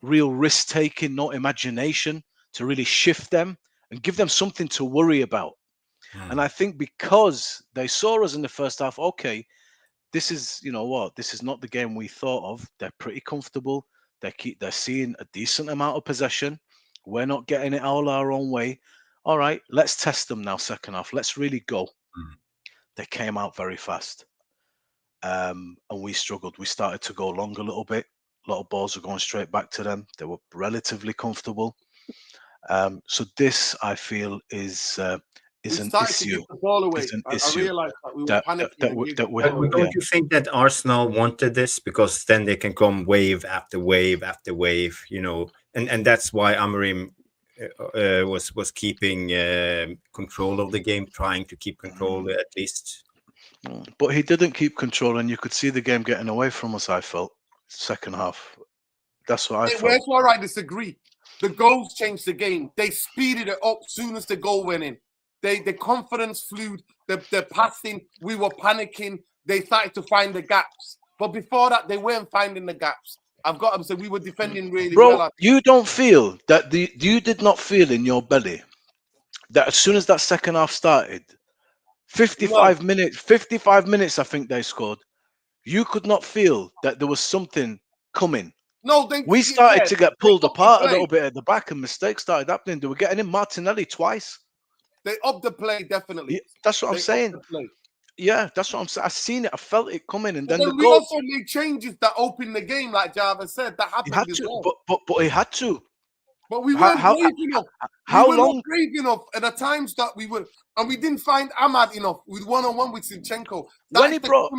real risk taking, no imagination. to really shift them and give them something to worry about. Mm. And I think because they saw us in the first half, okay, this is, you know what, this is not the game we thought of. They're pretty comfortable. They're seeing a decent amount of possession. We're not getting it all our own way. All right, let's test them now, second half. Let's really go. Mm. They came out very fast. And we struggled. We started to go long a little bit. A lot of balls were going straight back to them. They were relatively comfortable. So this, I feel, is We an started to issue. give the ball away. Is an I issue realized that we were that panicking that and we gave that the we ball But away. don't yeah. you think that Arsenal wanted this, because then they can come wave after wave after wave, you know, and that's why Amorim was keeping control of the game, trying to keep control at least. But he didn't keep control, and you could see the game getting away from us. I felt second half. That's what I felt. Where's where I disagree. The goals changed the game. They speeded it up soon as the goal went in. The confidence flew. The passing. We were panicking. They started to find the gaps. But before that, they weren't finding the gaps. I've got to say we were defending really Bro, well. you don't feel that you did not feel in your belly that as soon as that second half started, 55 minutes, I think they scored. You could not feel that there was something coming. No, We started to get pulled upped the apart a play. little bit at the back, and mistakes started happening. They were getting in Martinelli twice. They upped the play, definitely. Yeah, that's what I'm They upped saying. the play. Yeah, that's what I'm saying. I seen it. I felt it coming, and But then the then we goal. also made changes that opened the game, like Java said. That He happened had as to, well. but he had to. But we How weren't how brave enough. how we were long? not brave enough at the times that we were, and we didn't find Ahmad enough with one-on-one with Zinchenko. When he brought,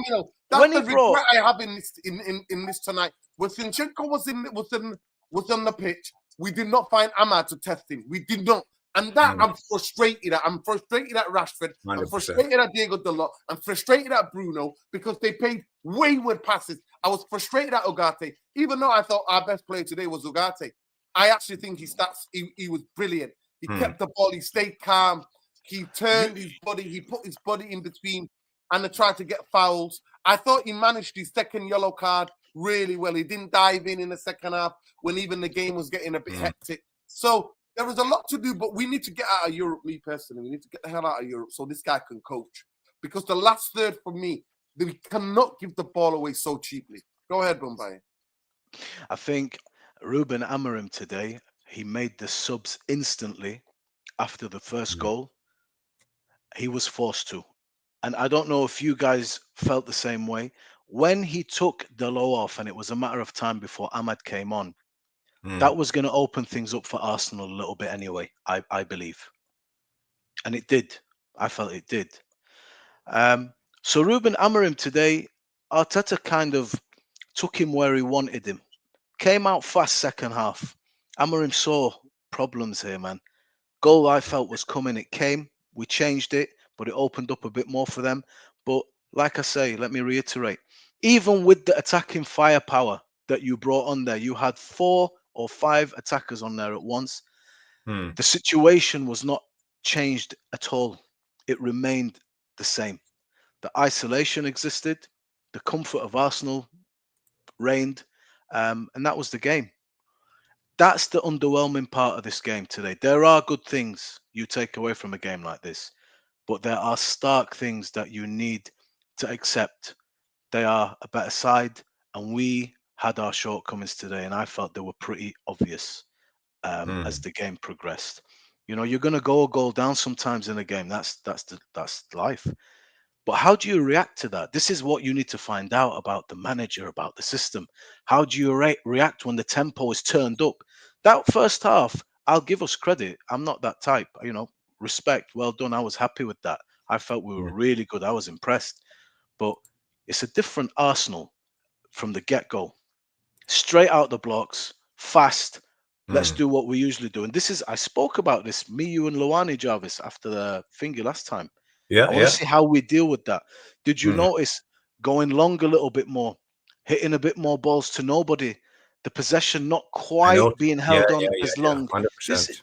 That's when the he brought, regret I have in this in this tonight. When Zinchenko was on the pitch, we did not find Ahmad to test him. We did not. And that I'm frustrated at. I'm frustrated at Rashford. 100%. I'm frustrated at Diego Dalot. I'm frustrated at Bruno because they played wayward passes. I was frustrated at Ugarte, even though I thought our best player today was Ugarte. I actually think he was brilliant. He kept the ball. He stayed calm. He turned his body. He put his body in between and tried to get fouls. I thought he managed his second yellow card really well. He didn't dive in the second half when even the game was getting a bit hectic. So there was a lot to do, but we need to get out of Europe, me personally. We need to get the hell out of Europe so this guy can coach. Because the last third for me, we cannot give the ball away so cheaply. Go ahead, Bombay. I think Ruben Amorim today, he made the subs instantly after the first goal. He was forced to. And I don't know if you guys felt the same way. When he took Dalot off, and it was a matter of time before Ahmad came on, that was going to open things up for Arsenal a little bit anyway, I believe. And it did. I felt it did. So Ruben Amorim today, Arteta kind of took him where he wanted him. Came out fast second half. Amorim saw problems here, man. Goal I felt was coming. It came. We changed it, but it opened up a bit more for them. But like I say, let me reiterate, even with the attacking firepower that you brought on there, you had 4 or 5 attackers on there at once. The situation was not changed at all. It remained the same. The isolation existed. The comfort of Arsenal reigned. And that was the game. That's the underwhelming part of this game today. There are good things you take away from a game like this, but there are stark things that you need to accept. They are a better side, and we had our shortcomings today, and I felt they were pretty obvious as the game progressed. You know, you're going to go a goal down sometimes in a game. That's life. But how do you react to that? This is what you need to find out about the manager, about the system. How do you react when the tempo is turned up? That first half, I'll give us credit. I'm not that type, you know, respect. Well done. I was happy with that. I felt we were really good. I was impressed. But it's a different Arsenal from the get-go. Straight out the blocks, fast. Let's do what we usually do. And this is, I spoke about this, me, you, and Luani, Jarvis, after the thingy last time. I want to see how we deal with that. Did you notice going long a little bit more, hitting a bit more balls to nobody, the possession not quite being held on as long? 100%.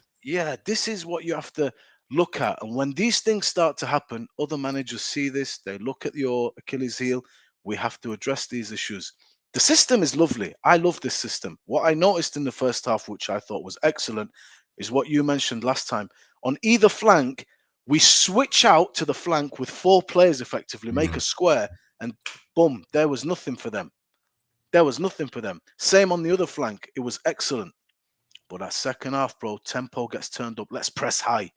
This is what you have to look at. And when these things start to happen, other managers see this, they look at your Achilles heel. We have to address these issues. The system is lovely. I love this system. What I noticed in the first half, which I thought was excellent, is what you mentioned last time. On either flank, we switch out to the flank with 4 players effectively, make a square, and boom, there was nothing for them. There was nothing for them. Same on the other flank. It was excellent. But that second half, bro, tempo gets turned up. Let's press high.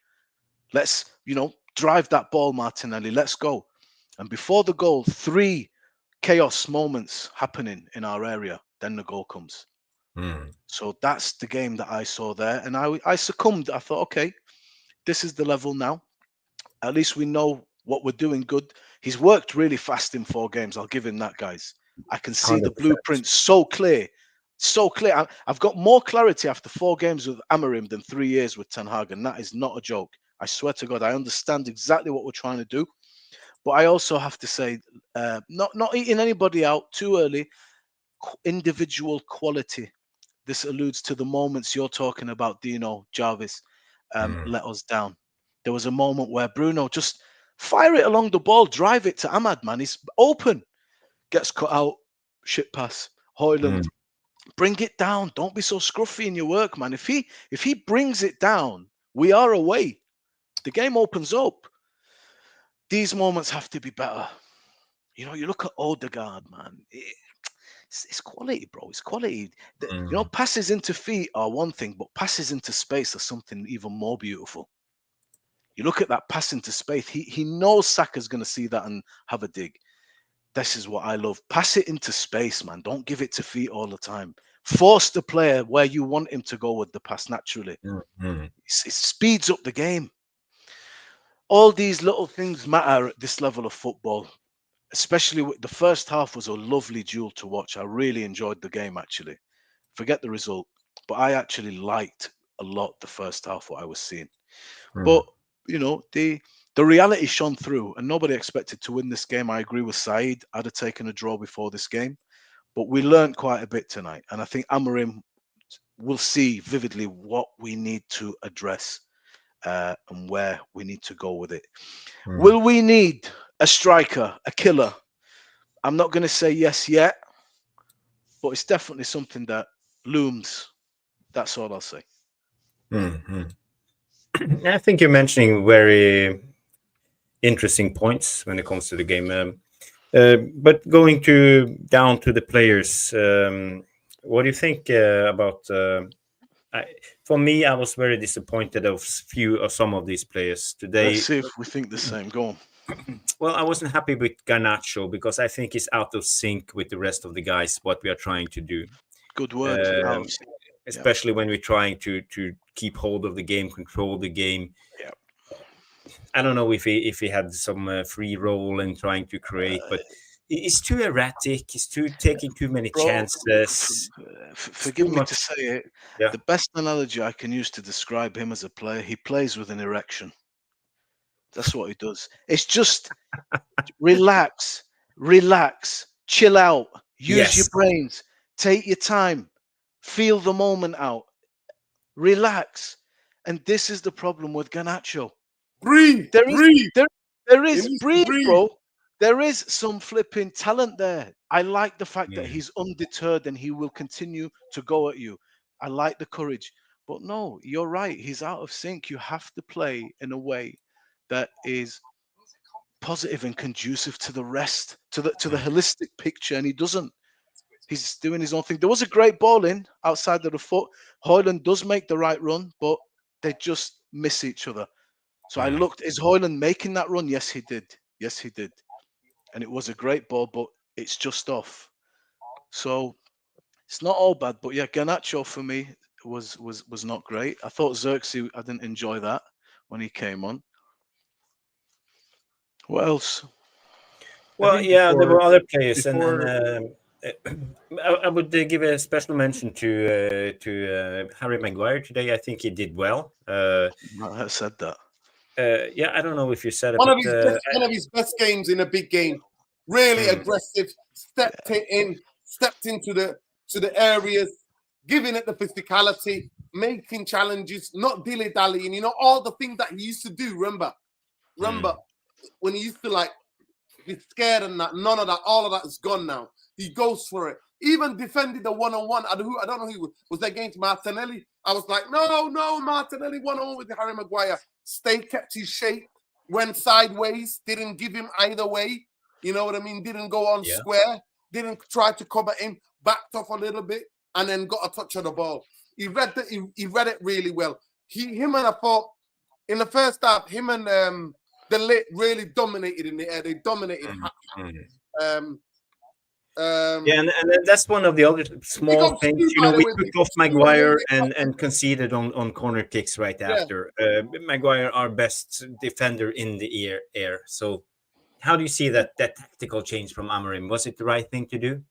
Let's, drive that ball, Martinelli. Let's go. And before the goal, 3 chaos moments happening in our area. Then the goal comes. So that's the game that I saw there. And I succumbed. I thought, okay, this is the level now. At least we know what we're doing good. He's worked really fast in 4 games. I'll give him that, guys. I can see 100%. the blueprint so clear. So clear. I've got more clarity after 4 games with Amorim than 3 years with Ten Hag. And that is not a joke. I swear to God, I understand exactly what we're trying to do. But I also have to say, not eating anybody out too early, individual quality. This alludes to the moments you're talking about, Dino, Jarvis, let us down. There was a moment where Bruno just fire it along the ball, drive it to Ahmad, man. He's open. Gets cut out, shit pass. Højlund, bring it down. Don't be so scruffy in your work, man. If he brings it down, we are away. The game opens up. These moments have to be better. You look at Odegaard, man. It's quality, bro. It's quality. Passes into feet are one thing, but passes into space are something even more beautiful. You look at that pass into space. He knows Saka's going to see that and have a dig. This is what I love. Pass it into space, man. Don't give it to feet all the time. Force the player where you want him to go with the pass naturally. It speeds up the game. All these little things matter at this level of football, especially with the first half was a lovely duel to watch. I really enjoyed the game, actually. Forget the result, but I actually liked a lot the first half, what I was seeing. But, the reality shone through and nobody expected to win this game. I agree with Saeed. I'd have taken a draw before this game, but we learned quite a bit tonight. And I think Amorim will see vividly what we need to address and where we need to go with it. Will we need a striker, a killer? I'm not going to say yes yet, but it's definitely something that looms. That's all I'll say. I think you're mentioning very interesting points when it comes to the game. But going down to the players, what do you think about? For me, I was very disappointed of some of these players today. Let's see if we think the same. Go on. Well, I wasn't happy with Garnacho because I think he's out of sync with the rest of the guys, what we are trying to do. Good word. Especially when we're trying to keep hold of the game, control the game. Yeah. I don't know if he had some free role in trying to create, but he's too erratic. He's taking too many chances. Forgive me to say it. Yeah. The best analogy I can use to describe him as a player, he plays with an erection. That's what he does. It's just relax, chill out, use your brains, take your time, feel the moment out, relax. And this is the problem with Garnacho. Breathe. There is breathe, bro. There is some flipping talent there. I like the fact that he's undeterred and he will continue to go at you. I like the courage. But no, you're right. He's out of sync. You have to play in a way that is positive and conducive to the rest, to the holistic picture, and he doesn't. He's doing his own thing. There was a great ball in outside of the foot. Højlund does make the right run, but they just miss each other. So I looked, is Højlund making that run? Yes, he did. And it was a great ball, but it's just off. So it's not all bad, but yeah, Garnacho for me was not great. I thought Xerxes, I didn't enjoy that when he came on. What else? Well, there were other players, and I would give a special mention to Harry Maguire today. I think he did well. I said that. I don't know if you said it. One of his best games in a big game. Really aggressive. Stepped into the areas, giving it the physicality, making challenges, not dilly-dallying. All the things that he used to do. Remember when he used to be scared and that. None of that. All of that is gone now. He goes for it. even defended the one-on-one. I don't know who was against Martinelli. I was like, no, Martinelli one-on-one with Harry Maguire. Kept his shape, went sideways, didn't give him either way. You know what I mean? Didn't go on square, didn't try to cover him, backed off a little bit, and then got a touch of the ball. He read it really well. Him and I thought in the first half, him and the Lit really dominated in the air. They dominated. And that's one of the other small things. You know, we took off Maguire and conceded on corner kicks right after. Maguire, our best defender in the air. So, how do you see that tactical change from Amorim? Was it the right thing to do?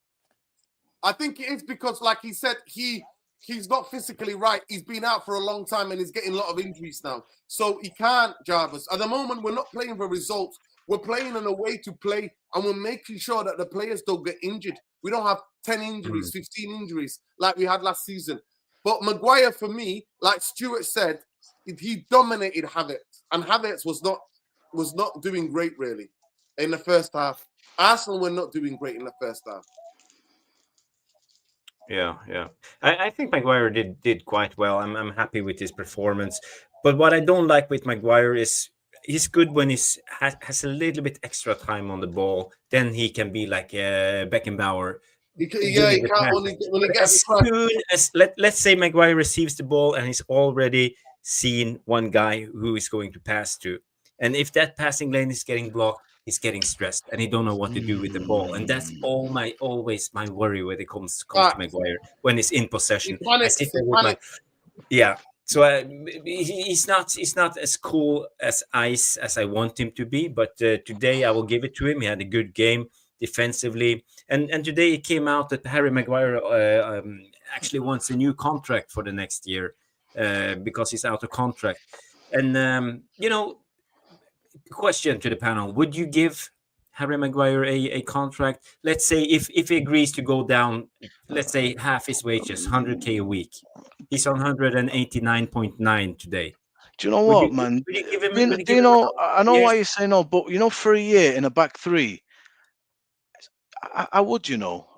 I think it is because, like he said, he's not physically right. He's been out for a long time and he's getting a lot of injuries now. So he can't, Jarvis. At the moment, we're not playing for results. We're playing in a way to play, and we're making sure that the players don't get injured. We don't have 10 injuries, 15 injuries like we had last season. But Maguire, for me, like Stuart said, he dominated Havertz, and Havertz was not doing great, really, in the first half. Arsenal were not doing great in the first half. Yeah. I think Maguire did quite well. I'm happy with his performance. But what I don't like with Maguire is he's good when he has a little bit extra time on the ball. Then he can be like Beckenbauer. He can't when he gets as soon as let's say Maguire receives the ball and he's already seen one guy who is going to pass to. And if that passing lane is getting blocked, he's getting stressed and he don't know what to do with the ball. And that's always my worry when it comes to Maguire when he's in possession. I sit there with So he's not as cool as ice as I want him to be. But today I will give it to him. He had a good game defensively, and today it came out that Harry Maguire actually wants a new contract for the next year because he's out of contract. And question to the panel: would you give Harry Maguire a contract? Let's say if he agrees to go down, let's say half his wages, 100K a week. He's on 189.9 today. Do you know what, man? I know why you say no, but for a year in a back three, I would,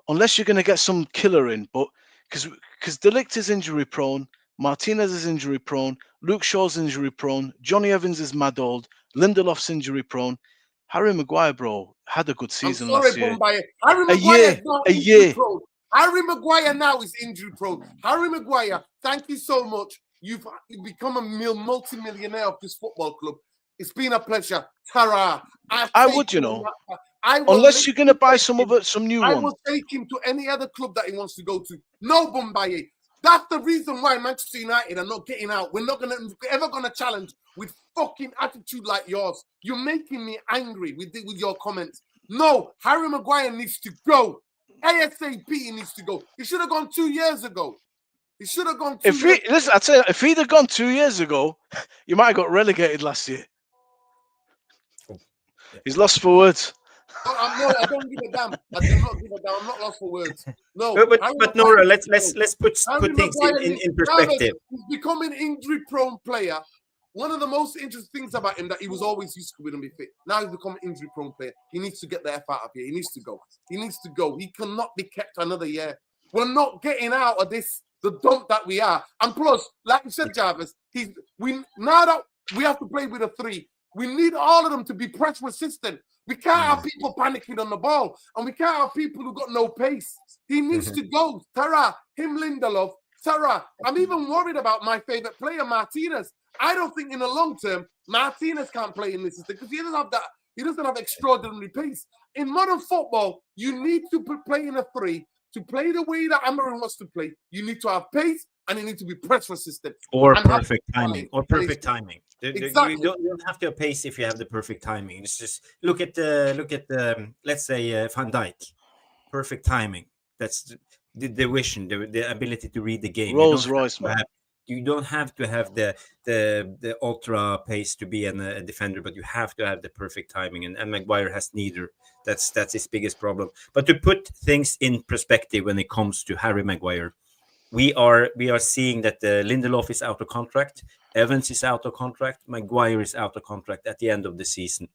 unless you're going to get some killer in, but because De Ligt is injury prone, Martinez is injury prone, Luke Shaw's injury prone, Johnny Evans is mad old, Lindelof's injury prone. Harry Maguire, bro, had a good season last year. Harry Maguire a year. Harry Maguire now is injury prone. Harry Maguire, thank you so much. You've become a multi-millionaire of this football club. It's been a pleasure. Tara. I would, unless you're going to buy some new one. I will take him to any other club that he wants to go to. No, Bombaye. That's the reason why Manchester United are not getting out. We're not ever going to challenge with fucking attitude like yours. You're making me angry with your comments. No, Harry Maguire needs to go. ASAP he needs to go. He should have gone 2 years ago. He should have gone 2 years ago. Listen, I'd say if he'd have gone 2 years ago, you might have got relegated last year. He's lost for words. I don't give a damn. I do not give a damn. I'm not lost for words. No. But Nora, let's put things in perspective. He's become an injury-prone player. One of the most interesting things about him that he was always used to come in and be fit. Now he's become an injury-prone player. He needs to get the F out of here. He needs to go. He needs to go. He cannot be kept another year. We're not getting out of this, the dump that we are. And plus, like you said, Jarvis, now that we have to play with a 3, we need all of them to be press resistant. We can't have people panicking on the ball, and we can't have people who got no pace. He needs to go. Tara, him, Lindelof. Tara, I'm even worried about my favorite player, Martinez. I don't think in the long term, Martinez can't play in this system because he doesn't have that. He doesn't have extraordinary pace. In modern football, you need to play in a 3 to play the way that Amorim wants to play. You need to have pace and you need to be press resistant or perfect timing. Exactly. You don't have to have pace if you have the perfect timing. It's just look at the let's say Van Dijk, perfect timing. That's the vision, the ability to read the game. Rolls Royce, man. You don't have to have the ultra pace to be a defender, but you have to have the perfect timing. And Maguire has neither. That's his biggest problem. But to put things in perspective when it comes to Harry Maguire, we are seeing that Lindelof is out of contract, Evans is out of contract, Maguire is out of contract at the end of the season.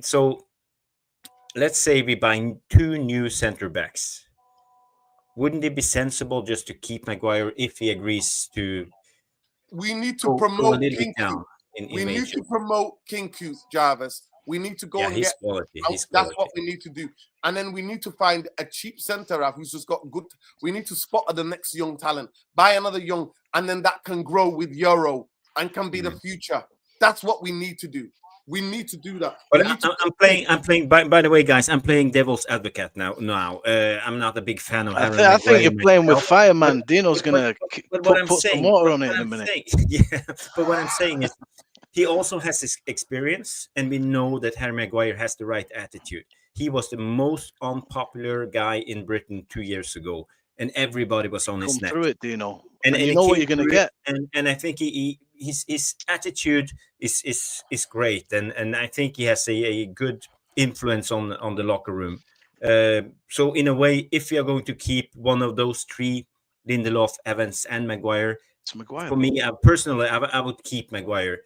So let's say we buy 2 new center backs. wouldn't it be sensible just to keep Maguire if he agrees to We need to go a promote little bit King down Cute. in We need wages? to promote King Cute, Jarvis. We need to go Yeah, and he's get. quality. He's That's quality. what we need to do. And then we need to find a cheap centre half who's just got good. We need to spot the next young talent, buy another young, and then that can grow with Euro and can be the future. That's what we need to do. We need to do that. But We need to I'm playing. I'm playing. By the way, guys, I'm playing devil's advocate now. I'm not a big fan of Harry I think Maguire you're playing with myself, fire, man. Dino's gonna but what I'm put some saying, water what, on it what in a I'm minute. saying, yeah. But what I'm saying is, he also has his experience, and we know that Harry Maguire has the right attitude. He was the most unpopular guy in Britain 2 years ago, and everybody was on his Come neck. through it, Dino. And you he know what came you're gonna through get. it, and I think his attitude is great, and I think he has a good influence on the locker room. So in a way, if we are going to keep one of those three, Lindelof, Evans, and Maguire, It's Maguire. for me, personally, I would keep Maguire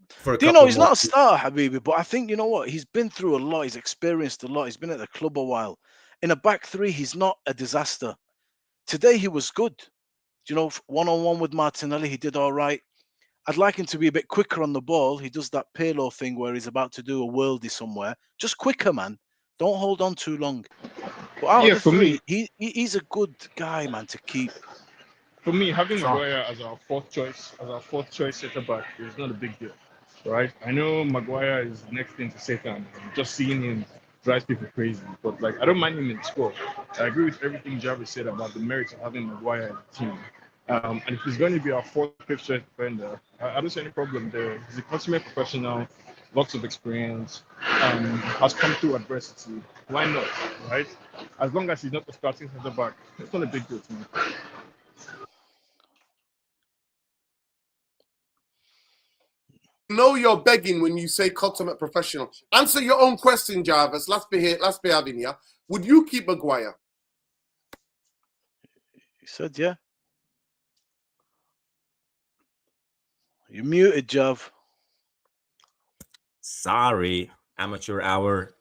for a Dino, couple he's more not a star, Habibi, but I think you know what? He's been through a lot. He's experienced a lot. He's been at the club a while. In a back three, he's not a disaster. Today he was good. You know, one-on-one with Martinelli, he did all right. I'd like him to be a bit quicker on the ball. He does that Pirlo thing where he's about to do a worldie somewhere. Just quicker, man. Don't hold on too long. But out Yeah, of the for me- three, he's a good guy, man, to keep. For me, having Sure. Maguire as our fourth choice centre back is not a big deal, right? I know Maguire is next thing to Satan. Just seeing him drives people crazy, but like I don't mind him in the squad. I agree with everything Jarvis said about the merits of having Maguire in the team. And if he's going to be our fourth, fifth choice defender, I don't see any problem there. He's a consummate professional, lots of experience, has come through adversity. Why not, right? As long as he's not the starting centre back, it's not a big deal to me. know you're begging when you say consummate professional. Answer your own question, Jarvis. Let's be having here. Would you keep Maguire? He said, yeah. You muted, Jav. Sorry, amateur hour.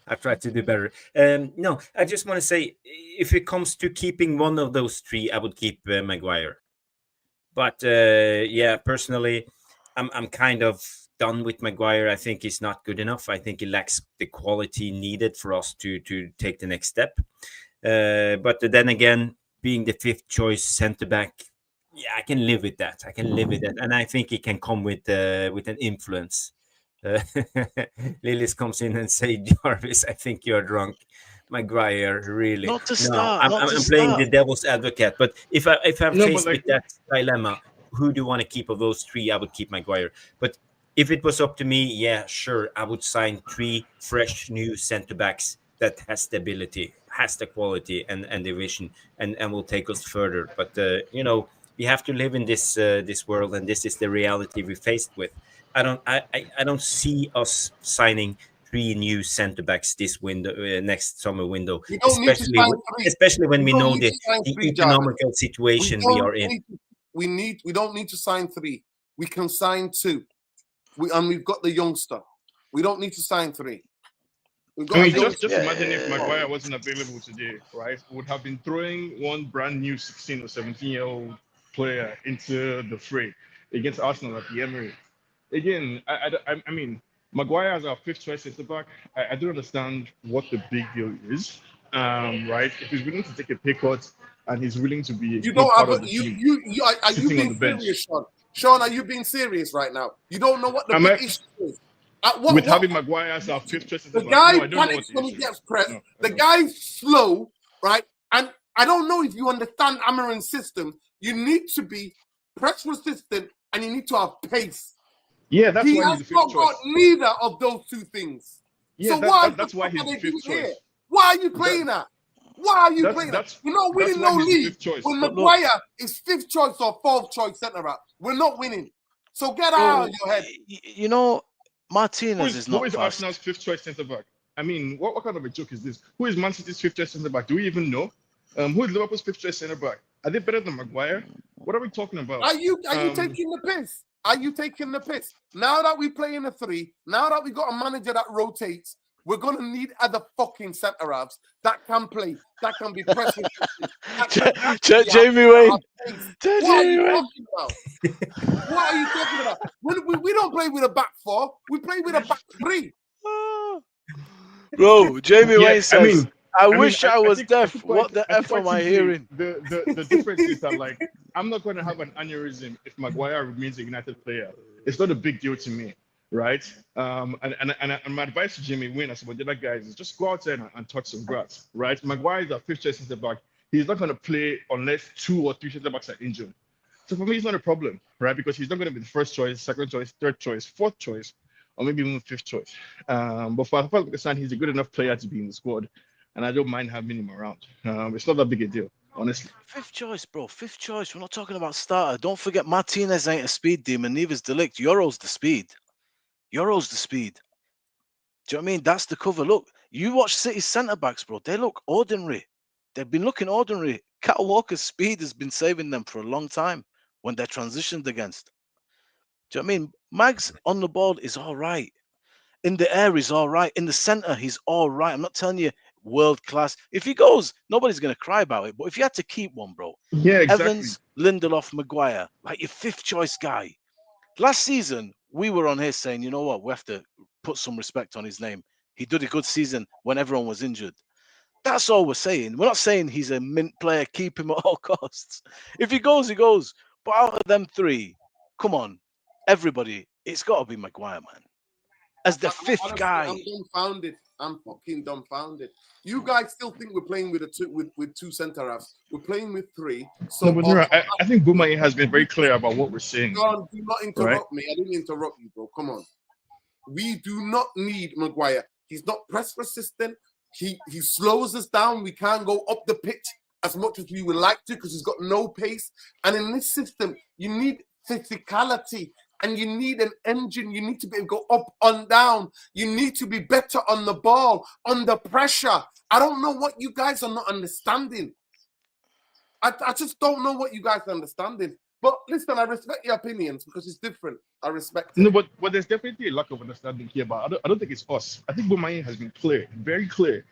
I tried to do better. No, I just want to say, if it comes to keeping one of those three, I would keep Maguire. But yeah, personally, I'm kind of done with Maguire. I think he's not good enough. I think he lacks the quality needed for us to take the next step. But then again, being the fifth choice centre back, yeah, I can live with that. And I think he can come with an influence. Lillis comes in and say, Jarvis, I think you're drunk. Maguire, really? Not to start. I'm playing the start. devil's advocate. But if I'm No, but faced like- with that dilemma, who do you want to keep of those three? I would keep Maguire. But if it was up to me, yeah, sure, I would sign three fresh new centre backs that has the ability, has the quality, and the vision, and will take us further. But you know, we have to live in this world, and this is the reality we're faced with. I don't see us signing three new centre backs this window, next summer window, We don't need to sign three. especially when we don't know need the, to sign the three, Jarvis. economical situation we are in. We don't need to sign three. We can sign two. We've got the youngster. We don't need to sign three. We've got I mean, a youngster. just imagine if Maguire wasn't available today, right? We would have been throwing one brand new 16 or 17-year-old player into the fray against Arsenal at the Emirates. Again, I mean, Maguire as our fifth choice centre back, I don't understand what the big deal is, right? If he's willing to take a pay cut and he's willing to be a You good don't part have of a, the you team, you are you sitting on being the bench. serious, Sean? Sean, are you being serious right now? You don't know what the Am big I- issue is. with having Maguire as our fifth choice The centre back, guy no, I don't know what panics the when he issue is. gets pressed. No, I The don't. guy's slow, right? And I don't know if you understand Amarin's system. You need to be press resistant and you need to have pace. Yeah, that's He why has he's the not fifth got choice. neither of those two things. Yeah, So that's why he's are the they fifth doing here? choice. Why are you playing that? Why are you playing that? That's We're not winning why no he's the league fifth choice. when But look- Maguire is fifth choice or fourth choice centre back. We're not winning. So get out of your head. You know, Martinez Who is is not fast. Arsenal's fifth choice centre back? I mean, what kind of a joke is this? Who is Man City's fifth choice centre back? Do we even know? Who is Liverpool's fifth choice centre back? Are they better than Maguire? What are we talking about? Are you taking the piss? Are you taking the piss? Now that we play in the three, now that we got a manager that rotates, We're gonna need other fucking centre halves that can play, that can be press resistant, that can actually Jamie have Wayne. pace. Jamie What are you Wayne. talking about? What are you talking about? We don't play with a back four. We play with a back three. Bro, Jamie Yeah, Wayne says, I wish I was think deaf. quite- What the I think F am quite I simply, hearing? The difference is that, like, I'm not going to have an aneurysm if Maguire remains a United player. It's not a big deal to me, right? And my advice to Jimmy Wynn and some of the other guys is just go out there and touch some grass, right? Maguire is our fifth choice centre back. He's not going to play unless 2 or 3 centre backs are injured. So for me, it's not a problem, right? Because he's not going to be the first choice, second choice, third choice, fourth choice, or maybe even fifth choice. But for as far as I'm concerned, he's a good enough player to be in the squad, and I don't mind having him around. It's not that big a deal, honestly. Fifth choice, bro. Fifth choice. We're not talking about starter. Don't forget, Martinez ain't a speed demon. Neither's Delict. Euro's the speed. Euro's the speed. Do you know what I mean? That's the cover. Look, you watch City's centre backs, bro. They look ordinary. They've been looking ordinary. Cat Walker's speed has been saving them for a long time when they're transitioned against. Do you know what I mean? Mags on the ball is all right. In the air, he's all right. In the center, he's all right. I'm not telling you world class. If he goes, nobody's going to cry about it. But if you had to keep one, bro, Yeah, exactly. Evans, Lindelof, Maguire, like your fifth choice guy. Last season, we were on here saying, you know what, we have to put some respect on his name. He did a good season when everyone was injured. That's all we're saying. We're not saying he's a mint player, keep him at all costs. If he goes, he goes. But out of them 3, come on, everybody, it's got to be Maguire, man. As the fifth Honestly, guy. I'm dumbfounded. I'm fucking dumbfounded. You guys still think we're playing with with 2 centre halves. We're playing with 3. So No, but Nura, I think Boomaye has been very clear about what we're saying. John, do not interrupt me. I didn't interrupt you, bro. Come on. We do not need Maguire. He's not press resistant. He slows us down. We can't go up the pitch as much as we would like to because he's got no pace. And in this system, you need physicality and you need an engine. You need to be able to go up and down. You need to be better on the ball, under pressure. I don't know what you guys are not understanding. I just don't know what you guys are understanding. But listen, I respect your opinions because it's different. I respect it. No, but there's definitely a lack of understanding here. But I don't think it's us. I think Boomaye has been clear, very clear.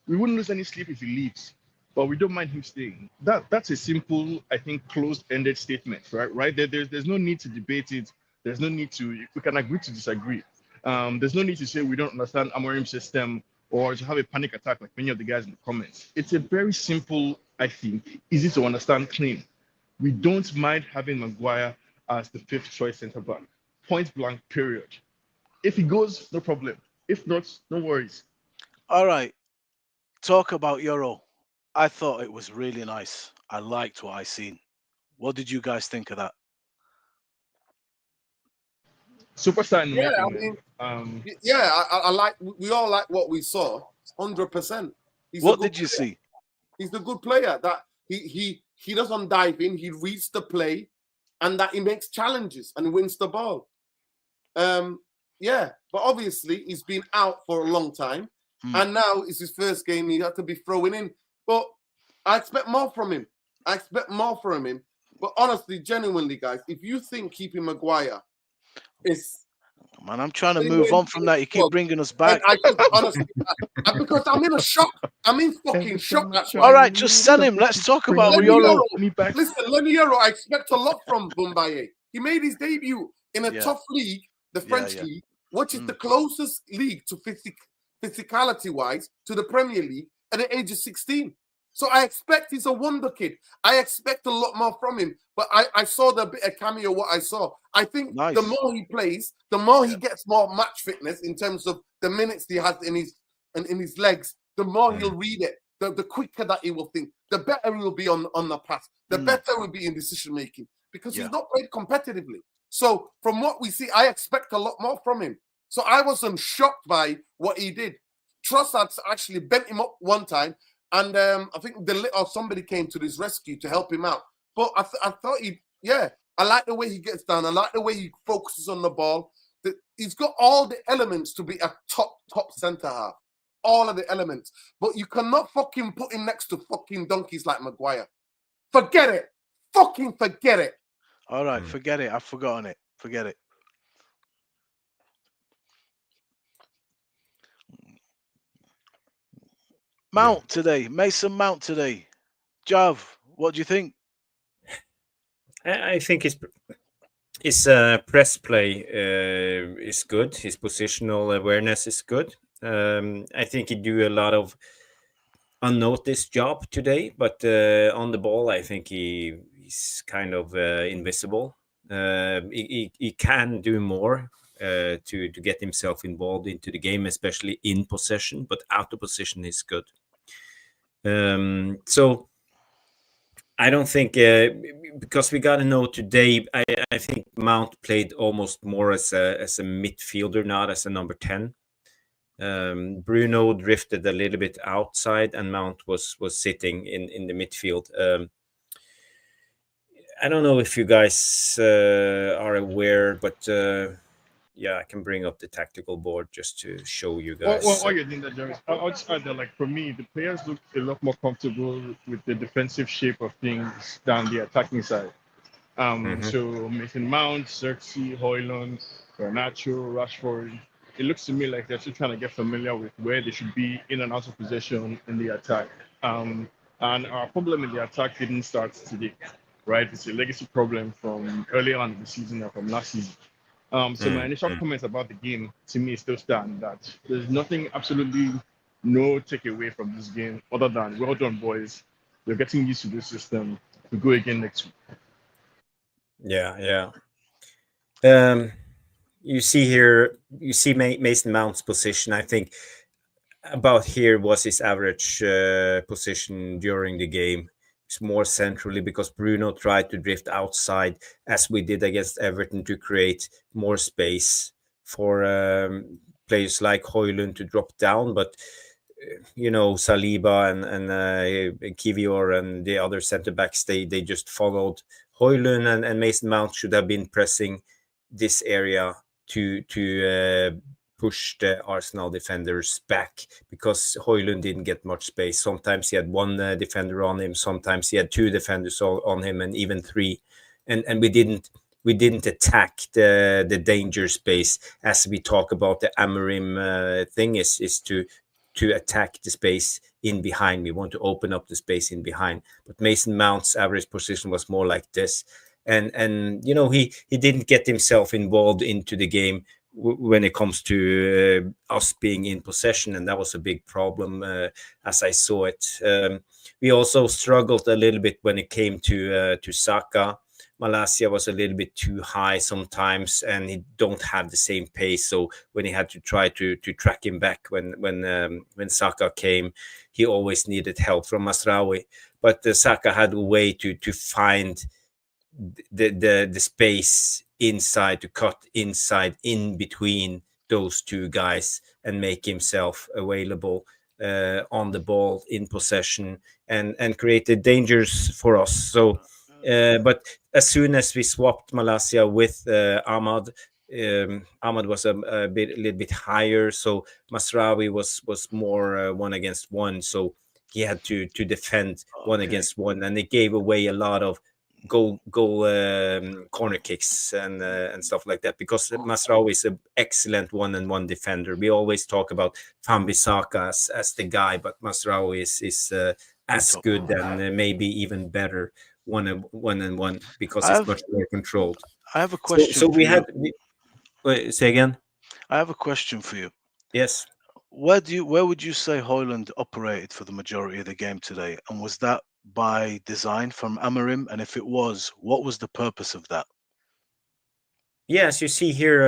We wouldn't lose any sleep if he leaves, but we don't mind him staying. That's a simple, I think, closed-ended statement, right? Right? There's no need to debate it. There's no need to. We can agree to disagree. There's no need to say we don't understand Amorim's system or to have a panic attack like many of the guys in the comments. It's a very simple, I think, easy to understand claim. We don't mind having Maguire as the fifth choice centre back. Point blank, period. If he goes, no problem. If not, no worries. All right. Talk about Euro. I thought it was really nice. I liked what I seen. What did you guys think of that? Superstar in the Yeah, I making, mean, man. yeah, I like. We all like what we saw. 100%. What did you see? He's a good player. That he doesn't dive in. He reads the play, and that he makes challenges and wins the ball. Yeah, but obviously he's been out for a long time, and now it's his first game. He had to be throwing in, but I expect more from him. But honestly, genuinely, guys, if you think keeping Maguire is Man, I'm trying to move on from that. You keep bringing us back. I just honestly, because I'm in a shock. I'm in fucking shock. That's why. All right, just send him. Let's talk about Euro. Listen, Lenny Euro, I expect a lot from Bumbaye. He made his debut in a tough league, the French league, which is the closest league to physicality-wise to the Premier League at the age of 16. So I expect he's a wonder kid. I expect a lot more from him. But I saw the bit of cameo what I saw. I think the more he plays, the more he gets more match fitness in terms of the minutes he has in his legs, the more he'll read it, the quicker that he will think, the better he will be on the pass, the better he will be in decision making because he's not played competitively. So from what we see, I expect a lot more from him. So I wasn't shocked by what he did. Trossard actually bent him up one time, and I think somebody came to his rescue to help him out. But I thought I like the way he gets down. I like the way he focuses on the ball. He's got all the elements to be a top centre half. All of the elements. But you cannot fucking put him next to fucking donkeys like Maguire. Forget it. Fucking forget it. All right, forget it. I've forgotten it. Forget it. Mount today, Mason Mount today. Jav, what do you think? I think his press play is good. His positional awareness is good. I think he do a lot of unnoticed job today, but on the ball, I think he's kind of invisible. He can do more to get himself involved into the game, especially in possession. But out of position is good. So I don't think because we got to know today. I think Mount played almost more as a midfielder, not as a number 10. Bruno drifted a little bit outside, and Mount was sitting in the midfield. I don't know if you guys are aware, but yeah, I can bring up the tactical board just to show you guys. While you're doing that, Jerry, I'll just add that, like, for me, the players look a lot more comfortable with the defensive shape of things than the attacking side. So Mason Mount, Xerxes, Højlund, Garnacho, Rashford, it looks to me like they're still trying to get familiar with where they should be in and out of possession in the attack. And our problem in the attack didn't start today, right? It's a legacy problem from early on in the season and from last season. So my initial comments about the game, to me, still stand that there's nothing, absolutely no takeaway from this game other than, well done, boys. You're getting used to this system. We go again next week. Yeah. You see here, you see Mason Mount's position. I think about here was his average position during the game. It's more centrally because Bruno tried to drift outside, as we did against Everton, to create more space for players like Højlund to drop down. But Saliba and Kivior and the other centre backs, they just followed Højlund, and Mason Mount should have been pressing this area to push the Arsenal defenders back, because Højlund didn't get much space. Sometimes he had one defender on him, sometimes he had two defenders on him, and even three. And we didn't attack the danger space, as we talk about the Amorim thing is to attack the space in behind. We want to open up the space in behind. But Mason Mount's average position was more like this. And he didn't get himself involved into the game when it comes to us being in possession, and that was a big problem as I saw it. We also struggled a little bit when it came to Saka. Malaysia was a little bit too high sometimes, and he don't have the same pace. So when he had to try to track him back when Saka came, he always needed help from Mazraoui. But Saka had a way to find the space inside, to cut inside in between those two guys and make himself available on the ball, in possession, and created dangers for us. So but as soon as we swapped Malaysia with Ahmad was a little bit higher, so Mazraoui was more 1-against-1, so he had to defend 1-against-1, and it gave away a lot of goal corner kicks and stuff like that, because Mazraoui is an excellent 1-on-1 defender. We always talk about Wan-Bissaka as the guy, but Mazraoui is as good and maybe even better 1-on-1 because it's much more controlled. I have a question. So wait, say again. I have a question for you. Yes. Where would you say Højlund operated for the majority of the game today, and was that by design from Amorim? And if it was, what was the purpose of that? Yes, you see here,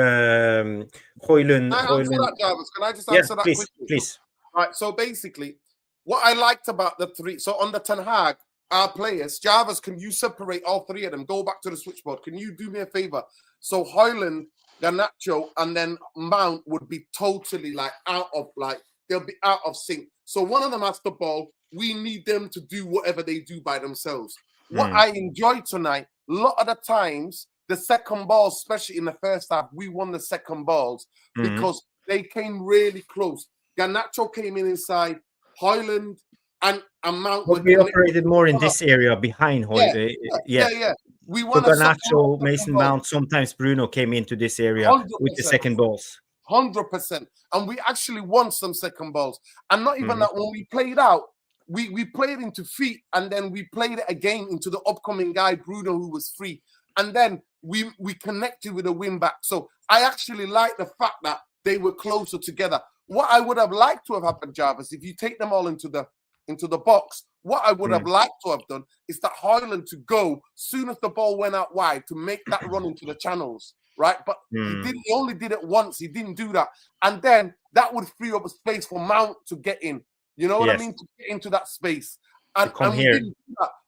Højlund. Can I just answer that please, quickly? Please. Right. So basically, what I liked about the three, so under Ten Hag, our players, Jarvis, can you separate all three of them? Go back to the switchboard. Can you do me a favor? So Højlund, Garnacho, and then Mount would be totally they'll be out of sync. So one of them has the ball. We need them to do whatever they do by themselves. What I enjoyed tonight, a lot of the times, the second balls, especially in the first half, we won the second balls because they came really close. Garnacho came inside, Højlund and Mount. But we operated more in this area behind Højlund. Yeah. We won so Garnacho, Mason Mount, sometimes Bruno came into this area 100%. with the second balls. 100%. And we actually won some second balls. And not even that, when we played out, we played into feet, and then we played it again into the upcoming guy, Bruno, who was free. And then we connected with a win back. So I actually like the fact that they were closer together. What I would have liked to have happened, Jarvis, if you take them all into the box, what I would have liked to have done is that Højlund to go soon as the ball went out wide to make that run into the channels, right? But he only did it once. He didn't do that. And then that would free up a space for Mount to get in. You know what I mean? To get into that space. And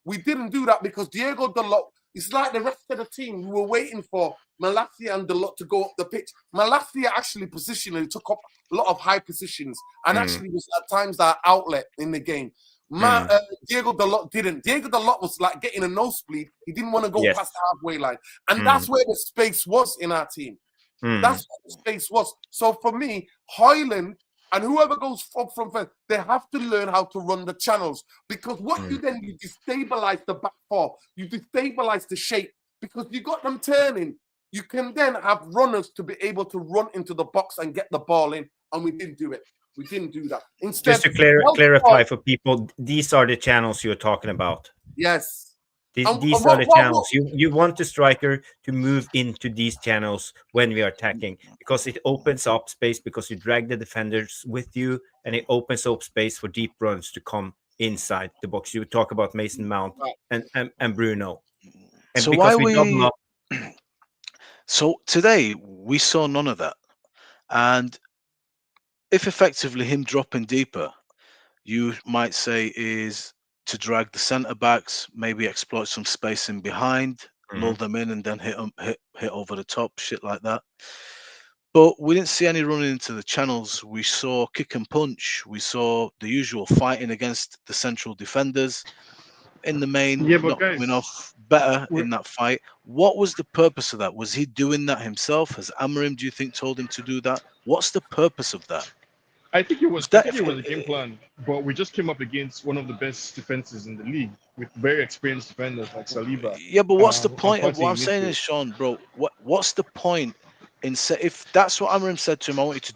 we didn't do that because Diego Dalot, it's like the rest of the team. We were waiting for Malacia and Dalot to go up the pitch. Malacia actually positionally took up a lot of high positions and actually was at times our outlet in the game. Diego Dalot didn't. Diego Dalot was like getting a nosebleed. He didn't want to go past the halfway line. And that's where the space was in our team. That's where the space was. So for me, Højlund and whoever goes up from first, they have to learn how to run the channels. Because what you destabilize the back four. You destabilize the shape. Because you got them turning. You can then have runners to be able to run into the box and get the ball in. And we didn't do it. We didn't do that. Instead, just to clarify for people, these are the channels you're talking about. Yes. These are the channels. You want the striker to move into these channels when we are attacking, because it opens up space, because you drag the defenders with you, and it opens up space for deep runs to come inside the box. You talk about Mason Mount and Bruno. And so why we... So today, we saw none of that. And if effectively him dropping deeper, you might say is to drag the centre backs, maybe exploit some space in behind, lull them in, and then hit over the top, shit like that. But we didn't see any running into the channels. We saw kick and punch. We saw the usual fighting against the central defenders. In the main, not coming off better in that fight. What was the purpose of that? Was he doing that himself? Has Amorim, do you think, told him to do that? What's the purpose of that? I think it was a game plan, but we just came up against one of the best defenses in the league with very experienced defenders like Saliba. Yeah, but what's the point of what I'm saying is, Sean, bro? What's the point in if that's what Amorim said to him? I want you to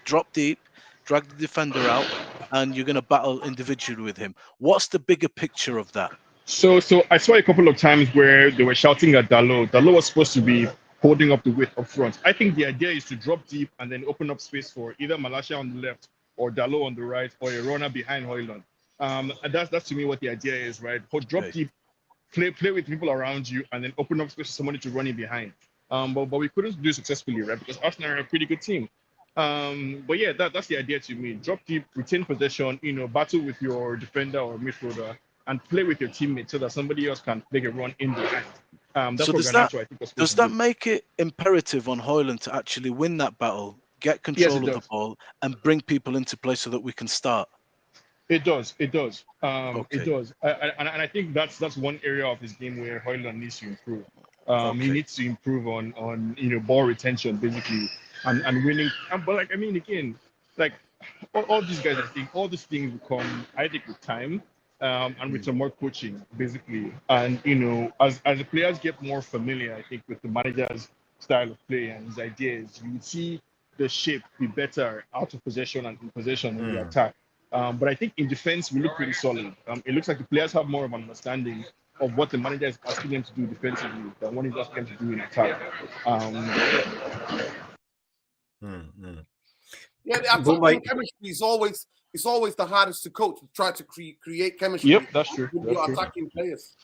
drop deep, drag the defender out, and you're going to battle individually with him. What's the bigger picture of that? So I saw a couple of times where they were shouting at Dalot. Dalot was supposed to be holding up the width up front. I think the idea is to drop deep and then open up space for either Malacia on the left or Dalot on the right, or a runner behind Højlund. And that's to me what the idea is, right? Drop deep, play with people around you, and then open up space for somebody to run in behind. But we couldn't do it successfully, right? Because Arsenal are a pretty good team. But yeah, that's the idea to me. Drop deep, retain possession, battle with your defender or midfielder, and play with your teammates so that somebody else can make a run in behind. So does that make it imperative on Højlund to actually win that battle, get control of the ball, and bring people into play so that we can start? It does. It does. It does. And I think that's one area of his game where Højlund needs to improve. He needs to improve on ball retention basically and winning. But again, all these guys, I think all these things will come, I think, with time. And with some more coaching, basically. And, as the players get more familiar, I think, with the manager's style of play and his ideas, you would see the shape be better out of possession and in possession in the attack. But I think in defense, we look pretty solid. It looks like the players have more of an understanding of what the manager is asking them to do defensively than what he's asking them to do in attack. Yeah, the attacking chemistry is always... It's always the hardest to coach, to try to create chemistry. Yep, that's true. With your attacking players.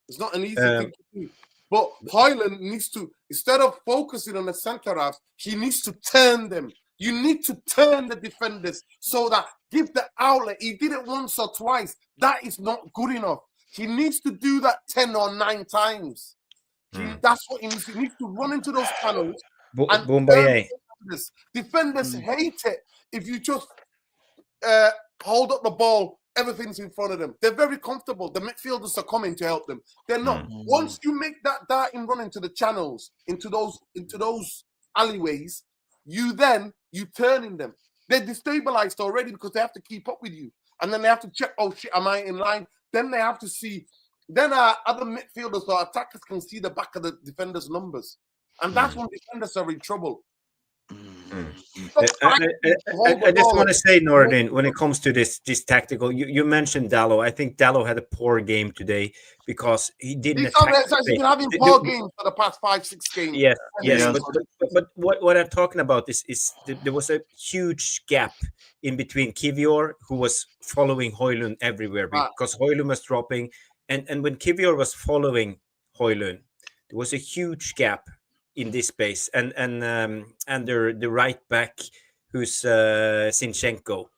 It's not an easy thing to do. But Højlund needs to, instead of focusing on the centre halves, he needs to turn them. You need to turn the defenders so that give the outlet. He did it once or twice. That is not good enough. He needs to do that 10 or 9 times. That's what he needs. He needs to run into those channels. Defenders hate it if you just hold up the ball, everything's in front of them. They're very comfortable. The midfielders are coming to help them. They're not. Once you make that darting run into the channels, into those alleyways, you turn in them. They're destabilized already because they have to keep up with you. And then they have to check, oh shit, am I in line? Then they have to see, then other midfielders or attackers can see the back of the defenders' numbers. And that's when defenders are in trouble. Stop I, fighting I, to hold I the just ball. want to say, Nordin, when it comes to this tactical, you mentioned Dallo. I think Dallo had a poor game today because he didn't attack. He's been having poor games for the past 5-6 games. Yes, yes, Yes. but what I'm talking about is there was a huge gap in between Kivior, who was following Højlund everywhere Right. because Højlund was dropping, and when Kivior was following Højlund, there was a huge gap in this space, and the right back who's Zinchenko,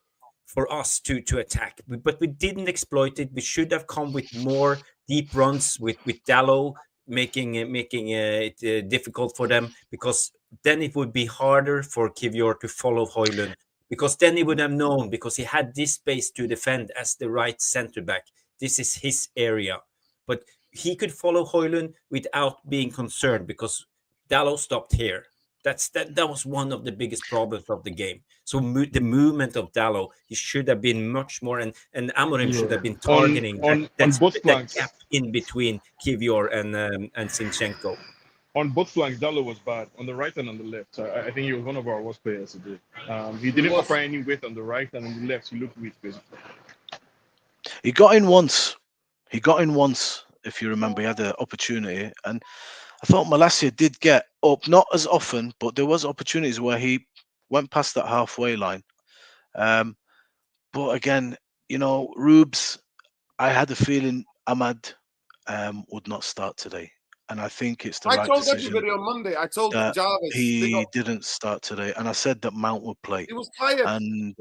for us to attack, but we didn't exploit it. We should have come with more deep runs with Dallo, making it difficult for them, because then it would be harder for Kivior to follow Højlund, because then he would have known, because he had this space to defend as the right center back. This is his area, but he could follow Højlund without being concerned because Dallo stopped here. That was one of the biggest problems of the game. So the movement of Dallo, he should have been much more, and Amorim should have been targeting on both that flanks. gap in between Kivior and Zinchenko. On both flanks, Dallo was bad on the right and on the left. So I think he was one of our worst players today. He didn't offer any weight on the right, and on the left, he looked weak, basically. He got in once. If you remember, he had the opportunity, and I thought Malacia did get up, not as often, but there was opportunities where he went past that halfway line. But again, Rubes, I had a feeling Ahmad would not start today, and I think it's the right told decision everybody on Monday. I told that Jarvis he didn't start today, and I said that Mount would play. he was tired. And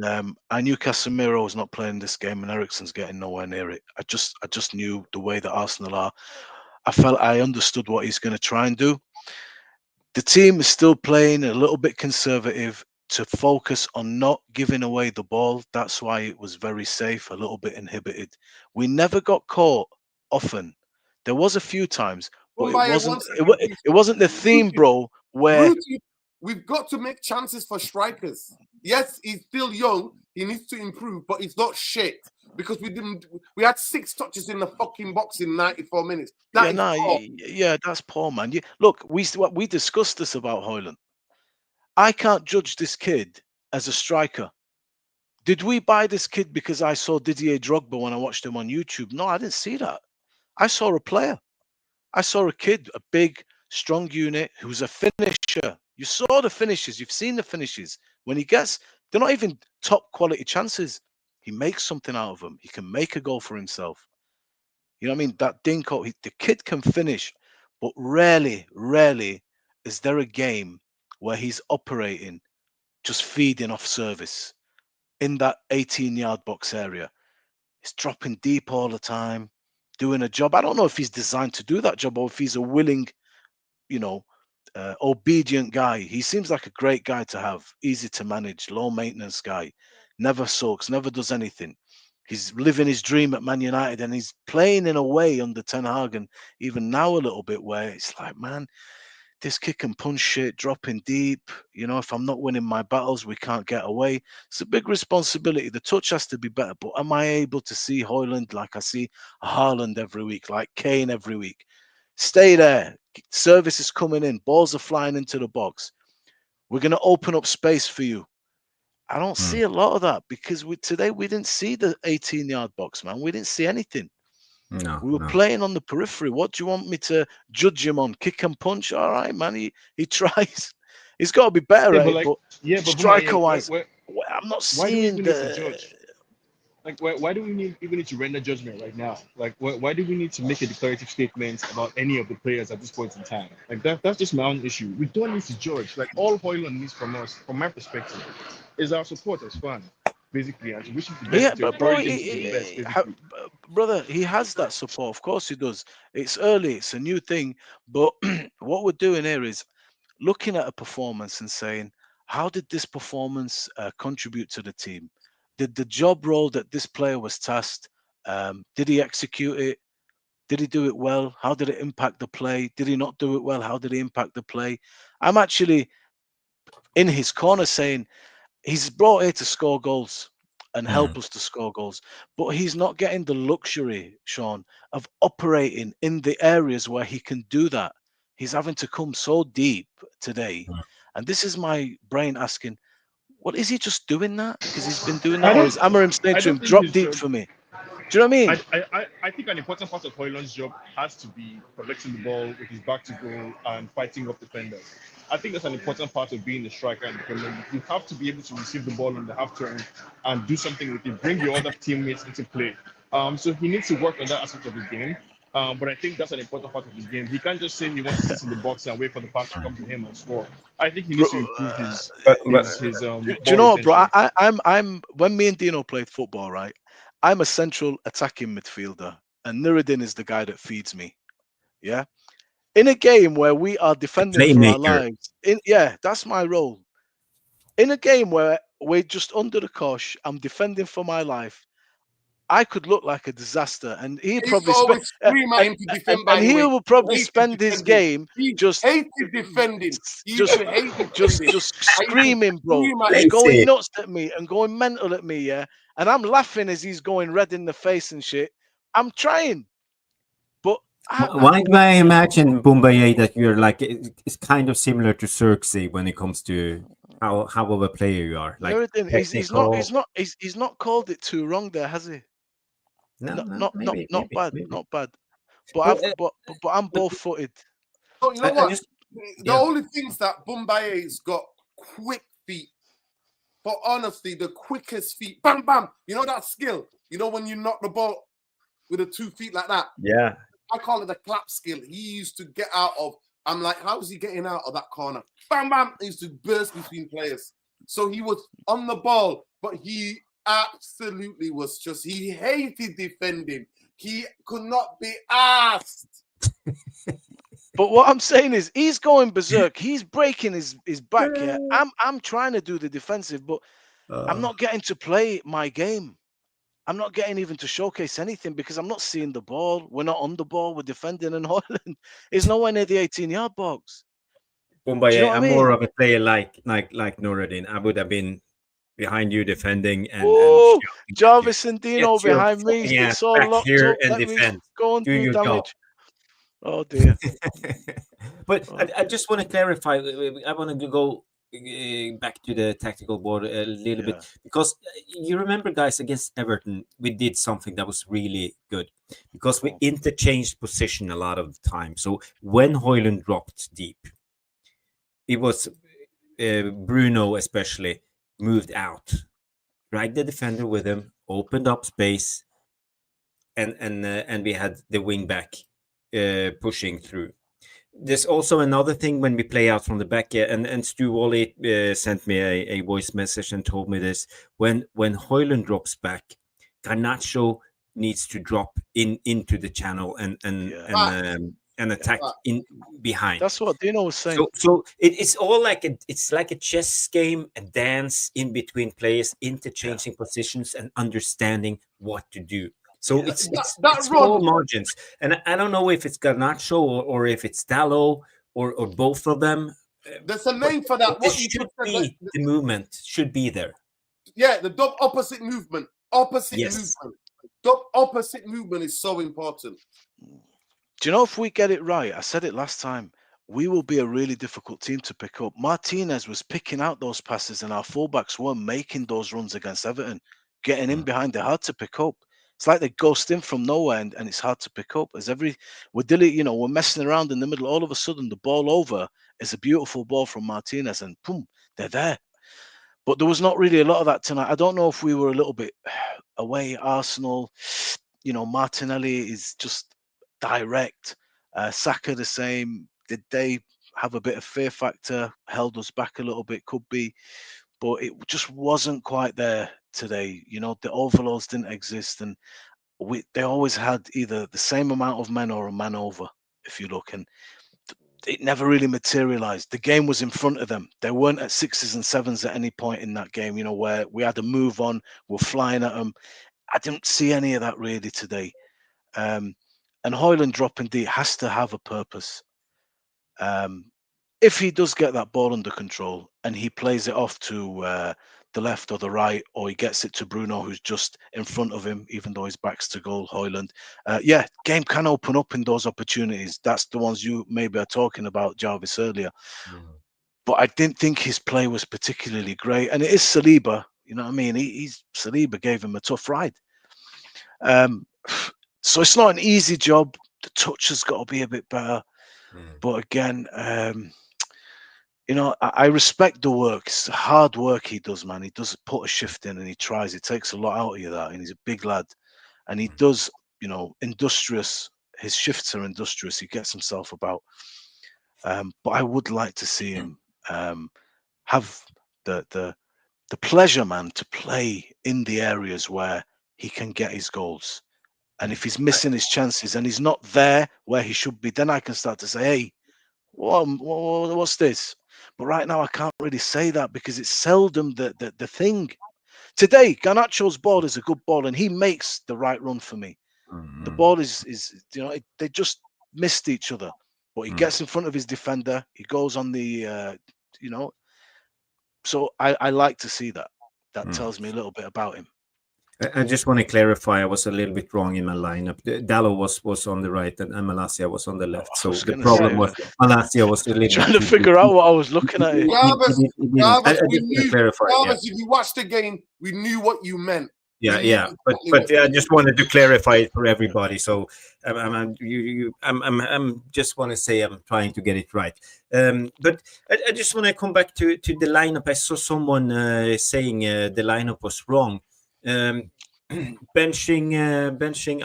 I knew Casemiro was not playing this game, and Eriksen's getting nowhere near it. I just knew the way that Arsenal are. I understood what he's going to try and do. The team is still playing a little bit conservative to focus on not giving away the ball. That's why it was very safe, a little bit inhibited. We never got caught often. There was a few times, but it wasn't the theme, bro, where we've got to make chances for strikers. Yes, he's still young. He needs to improve, but he's not shit. Because we had 6 touches in the fucking box in 94 minutes. That's poor, man. Look, we discussed this about Højlund. I can't judge this kid as a striker. Did we buy this kid because I saw Didier Drogba when I watched him on YouTube? No, I didn't see that. I saw a player. I saw a kid, a big, strong unit who's a finisher. You saw the finishes. You've seen the finishes. When he gets, they're not even top quality chances. He makes something out of them. He can make a goal for himself. You know what I mean? That Dinko, the kid can finish, but rarely is there a game where he's operating, just feeding off service in that 18-yard box area. He's dropping deep all the time, doing a job. I don't know if he's designed to do that job or if he's a willing, obedient guy. He seems like a great guy to have, easy to manage, low maintenance guy, never sulks, never does anything. He's living his dream at Man United, and he's playing in a way under Ten Hag, and even now a little bit where it's like, man, this kick and punch shit, dropping deep. If I'm not winning my battles, we can't get away. It's a big responsibility. The touch has to be better. But am I able to see Højlund like I see Haaland every week, like Kane every week? Stay there. Service is coming in. Balls are flying into the box. We're going to open up space for you. I don't see a lot of that because today we didn't see the 18-yard box, man. We didn't see anything. No, we were playing on the periphery. What do you want me to judge him on? Kick and punch? All right, man. He tries. He's got to be better at it. But striker-wise, I'm not seeing the... Why do we even need to render judgment right now? Why do we need to make a declarative statement about any of the players at this point in time? That's just my own issue. We don't need to judge. All Højlund needs from us, from my perspective, is our support as fans, basically, and to wish him the best. Yeah, but bro, brother, he has that support. Of course he does. It's early. It's a new thing. But what we're doing here is looking at a performance and saying, how did this performance contribute to the team? Did the job role that this player was tasked, did he execute it? Did he do it well? How did it impact the play? Did he not do it well? How did he impact the play? I'm actually in his corner saying he's brought here to score goals and help us to score goals, but he's not getting the luxury, Sean, of operating in the areas where he can do that. He's having to come so deep today And this is my brain asking, what is he just doing that? Because he's been doing I that, or is don't. Amorim saying I to don't him, think drop his deep job. for me? Do you know what I mean? I think an important part of Hoyland's job has to be collecting the ball with his back to goal and fighting off defenders. I think that's an important part of being a striker and defender. You have to be able to receive the ball on the half turn and do something with it, bring your other teammates into play. So he needs to work on that aspect of his game. But I think that's an important part of his game. He can't just say he wants to sit in the box and wait for the pass to come to him and score. I think he Bro, needs to improve But his do you ball know what, bro? retention. I'm when me and Dino played football, right? I'm a central attacking midfielder, and Nuruddin is the guy that feeds me. Yeah. In a game where we are defending for our playmaker. lives, that's my role. In a game where we're just under the cosh, I'm defending for my life. I could look like a disaster, and he He used to probably spend always scream at him to defend, by and the he way. will probably He hated spend his defending. game He just hated defending. He used just to hate defending. just I used to screaming, bro, scream at just him. going Peices. nuts at me and going mental at me, yeah. And I'm laughing as he's going red in the face and shit. I'm trying, but Why do I imagine Boumbaye that you're like it's kind of similar to Xerxes when it comes to how of a player you are, like Nuruddin, technical? he's not called it too wrong there, has he? No, Not no, not not maybe, not maybe, bad, maybe. not bad. But But, I'm but both footed. So you know I what? just The yeah. only things that Boumbaye's got quick feet. But honestly, the quickest feet, bam, bam. You know that skill? You know when you knock the ball with the 2 feet like that? Yeah. I call it the clap skill. He used to get out of, I'm like, how is he getting out of that corner? Bam, bam. He used to burst between players. So he was on the ball, but he absolutely was just, he hated defending. He could not be asked. But what I'm saying is he's going berserk. He's breaking his back here. I'm trying to do the defensive, but I'm not getting to play my game. I'm not getting even to showcase anything because I'm not seeing the ball. We're not on the ball. We're defending, and Holland is nowhere near the 18-yard box. Do you know Boumbaye, what I I'm more mean? of a player like Nuruddin. I would have been behind you defending and Oh, shouting at you. Jarvis and Dino Get your behind me. fucking ass It's all back locked here up. and Let me defend. go and Do do your job. damage. Oh dear. But Oh, I just want to clarify. I want to go back to the tactical board a little bit yeah. because you remember, guys, against Everton, we did something that was really good because we interchanged position a lot of the time. So when Hoyland dropped deep, it was Bruno especially moved out, dragged the defender with him, opened up space, and we had the wing back pushing through. There's also another thing when we play out from the back, and Stu Wally sent me a voice message and told me this. When Hoyland drops back, Garnacho needs to drop into the channel and attack in behind. That's what Dino was saying. So it's all like it's like a chess game, a dance in between players, interchanging positions and understanding what to do. So it's small margins, and I don't know if it's Garnacho or if it's Dallo or both of them. There's a name for that. What should be the movement should be there. Yeah, the dub opposite movement. Movement. Dub opposite movement is so important. Do you know if we get it right? I said it last time. We will be a really difficult team to pick up. Martinez was picking out those passes, and our fullbacks weren't making those runs against Everton, getting in behind. They're hard to pick up. It's like they ghost in from nowhere, and it's hard to pick up. We're messing around in the middle. All of a sudden, the ball over is a beautiful ball from Martinez, and boom, they're there. But there was not really a lot of that tonight. I don't know if we were a little bit away. Arsenal, Martinelli is just direct. Saka the same. Did they have a bit of fear factor? Held us back a little bit, could be, but it just wasn't quite there today. The overloads didn't exist, and they always had either the same amount of men or a man over. If you look, and it never really materialized. The game was in front of them. They weren't at 6s and 7s at any point in that game. Where we had to move on. We're flying at them. I didn't see any of that really today. And Hoyland dropping deep has to have a purpose. If he does get that ball under control and he plays it off to the left or the right, or he gets it to Bruno, who's just in front of him, even though his back's to goal, Hoyland, game can open up in those opportunities. That's the ones you maybe are talking about, Jarvis, earlier. but I didn't think his play was particularly great. And it is Saliba, you know what I mean? Saliba gave him a tough ride. So it's not an easy job. The touch has got to be a bit better. But again, I respect the work. It's hard work he does, man. He does put a shift in and he tries. It takes a lot out of you, that. And he's a big lad. And he does, industrious. His shifts are industrious. He gets himself about. But I would like to see him have the pleasure, man, to play in the areas where he can get his goals. And if he's missing his chances and he's not there where he should be, then I can start to say, hey, what's this? But right now I can't really say that because it's seldom the thing. Today, Garnacho's ball is a good ball and he makes the right run for me. The ball is they just missed each other. But he gets in front of his defender. He goes on the, So I like to see that. That tells me a little bit about him. I just want to clarify. I was a little bit wrong in my lineup. Dallo was on the right and Malacia was on the left. So the problem was Malacia was a little trying to figure out what I was looking at. Jarvis, we knew. Clarify. Jarvis, if you watched the game, we knew what you meant. Yeah. But I just wanted to clarify it for everybody. So I'm just want to say I'm trying to get it right. But I just want to come back to the lineup. I saw someone saying the lineup was wrong. Benching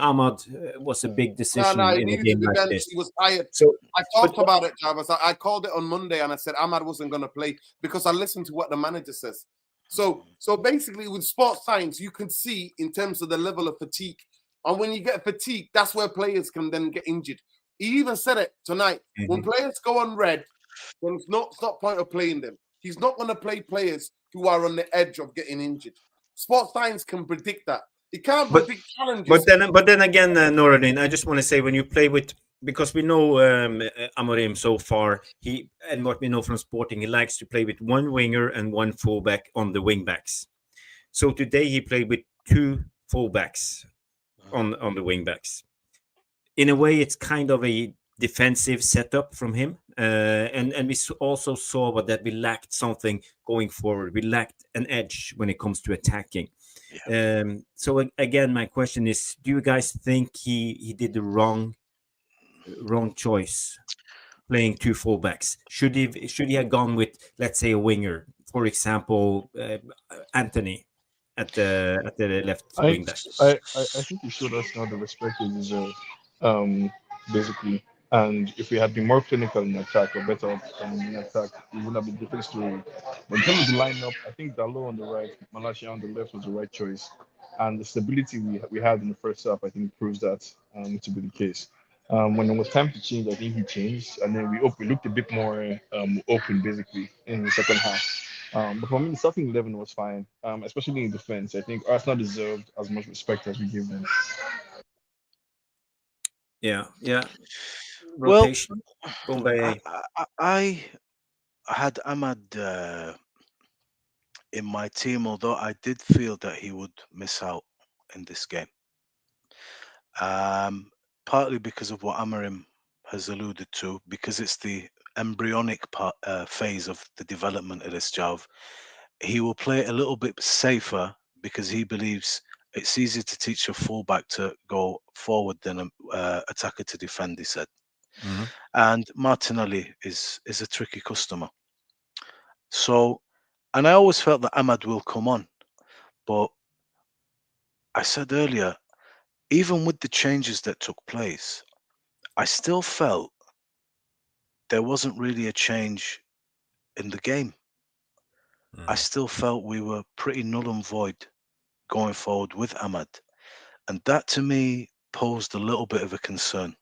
Ahmad was a big decision in a game like this. He was tired. So I talked about it, Jarvis. I called it on Monday and I said Ahmad wasn't going to play because I listened to what the manager says. So basically with sports science, you can see in terms of the level of fatigue. And when you get fatigue, that's where players can then get injured. He even said it tonight. When players go on red, then it's not point of playing them. He's not going to play players who are on the edge of getting injured. Sports science can predict that. It can't predict challenges. But then again, Noradin, I just want to say when you play with, because we know Amorim so far, and what we know from Sporting, he likes to play with one winger and one fullback on the wing backs. So today he played with two fullbacks on the wing backs. In a way, it's kind of a defensive setup from him. And we also saw that we lacked something going forward. We lacked an edge when it comes to attacking. Yeah. So again, my question is: do you guys think he did the wrong choice playing two fullbacks? Should he have gone with, let's say, a winger, for example, Anthony at the left wing back? I think he showed us now the respect he deserved, basically. And if we had been more clinical in attack or better in attack, it would have been a different story. But in terms of the lineup, I think Dalot on the right, Malacia on the left was the right choice. And the stability we had in the first half, I think, proves that to be the case. When it was time to change, I think he changed. And then we looked a bit more open, basically, in the second half. But for me, the starting 11 was fine, especially in defense. I think Arsenal deserved as much respect as we gave them. Yeah. Rotation. Well, I had Ahmad in my team, although I did feel that he would miss out in this game. Partly because of what Amorim has alluded to, because it's the embryonic phase of the development of this job. He will play a little bit safer because he believes it's easier to teach a fullback to go forward than an attacker to defend, he said. And Martinelli is a tricky customer. So, and I always felt that Ahmad will come on. But I said earlier, even with the changes that took place, I still felt there wasn't really a change in the game. I still felt we were pretty null and void going forward with Ahmad. And that to me posed a little bit of a concern.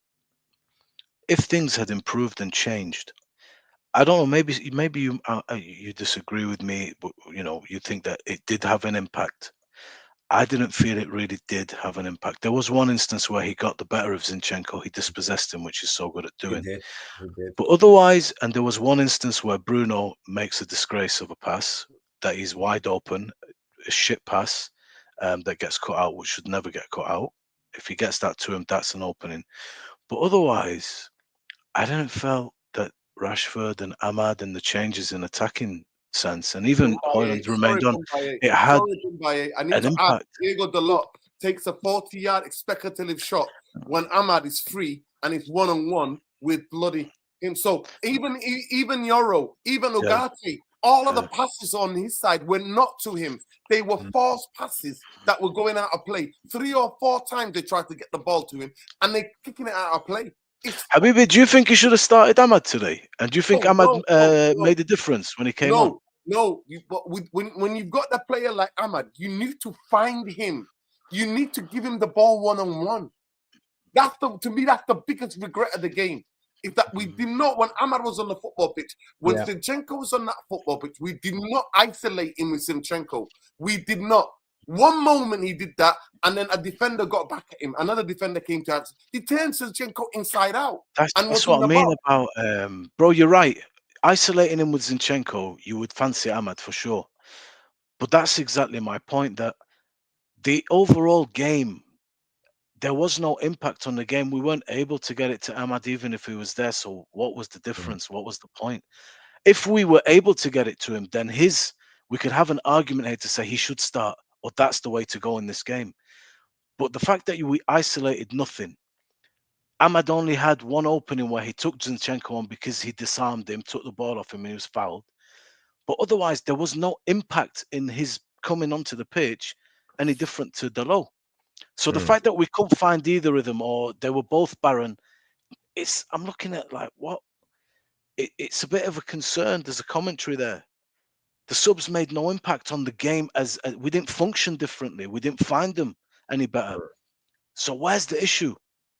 If things had improved and changed, I don't know, maybe you disagree with me, but you think that it did have an impact. I didn't feel it really did have an impact. There was one instance where he got the better of Zinchenko. He dispossessed him, which he's so good at doing. He did. But otherwise, and there was one instance where Bruno makes a disgrace of a pass that he's wide open, a shit pass that gets cut out, which should never get cut out. If he gets that to him, that's an opening. But otherwise, I didn't feel that Rashford and Ahmad and the changes in attacking sense, and even Højlund Sorry, remained on. Mbaye. It had Sorry, Mbaye. I need an to add, impact. Diego Dalot takes a 40-yard speculative shot when Ahmad is free and it's one-on-one with bloody him. So even Yoro, even Ugarte, all of the passes on his side were not to him. They were false passes that were going out of play. 3 or 4 times they tried to get the ball to him, and they're kicking it out of play. Habibi, do you think he should have started Ahmad today? And do you think Ahmad no. made a difference when he came on? No. But when you've got a player like Ahmad, you need to find him. You need to give him the ball one-on-one. To me, that's the biggest regret of the game. Is that we did not, when Ahmad was on the football pitch, when Zinchenko was on that football pitch, we did not isolate him with Zinchenko. We did not. One moment he did that, and then a defender got back at him. Another defender came to us. He turned Zinchenko inside out. That's what I mean about, bro, you're right. Isolating him with Zinchenko, you would fancy Ahmad for sure. But that's exactly my point, that the overall game, there was no impact on the game. We weren't able to get it to Ahmad even if he was there. So what was the difference? What was the point? If we were able to get it to him, then we could have an argument here to say he should start, or that's the way to go in this game. But the fact that we isolated nothing, Ahmad only had one opening where he took Zinchenko on because he disarmed him, took the ball off him, and he was fouled. But otherwise, there was no impact in his coming onto the pitch any different to Dalot. So the fact that we couldn't find either of them, or they were both barren, I'm looking at like what? It's a bit of a concern. There's a commentary there. The subs made no impact on the game, as we didn't function differently. We didn't find them any better. So where's the issue?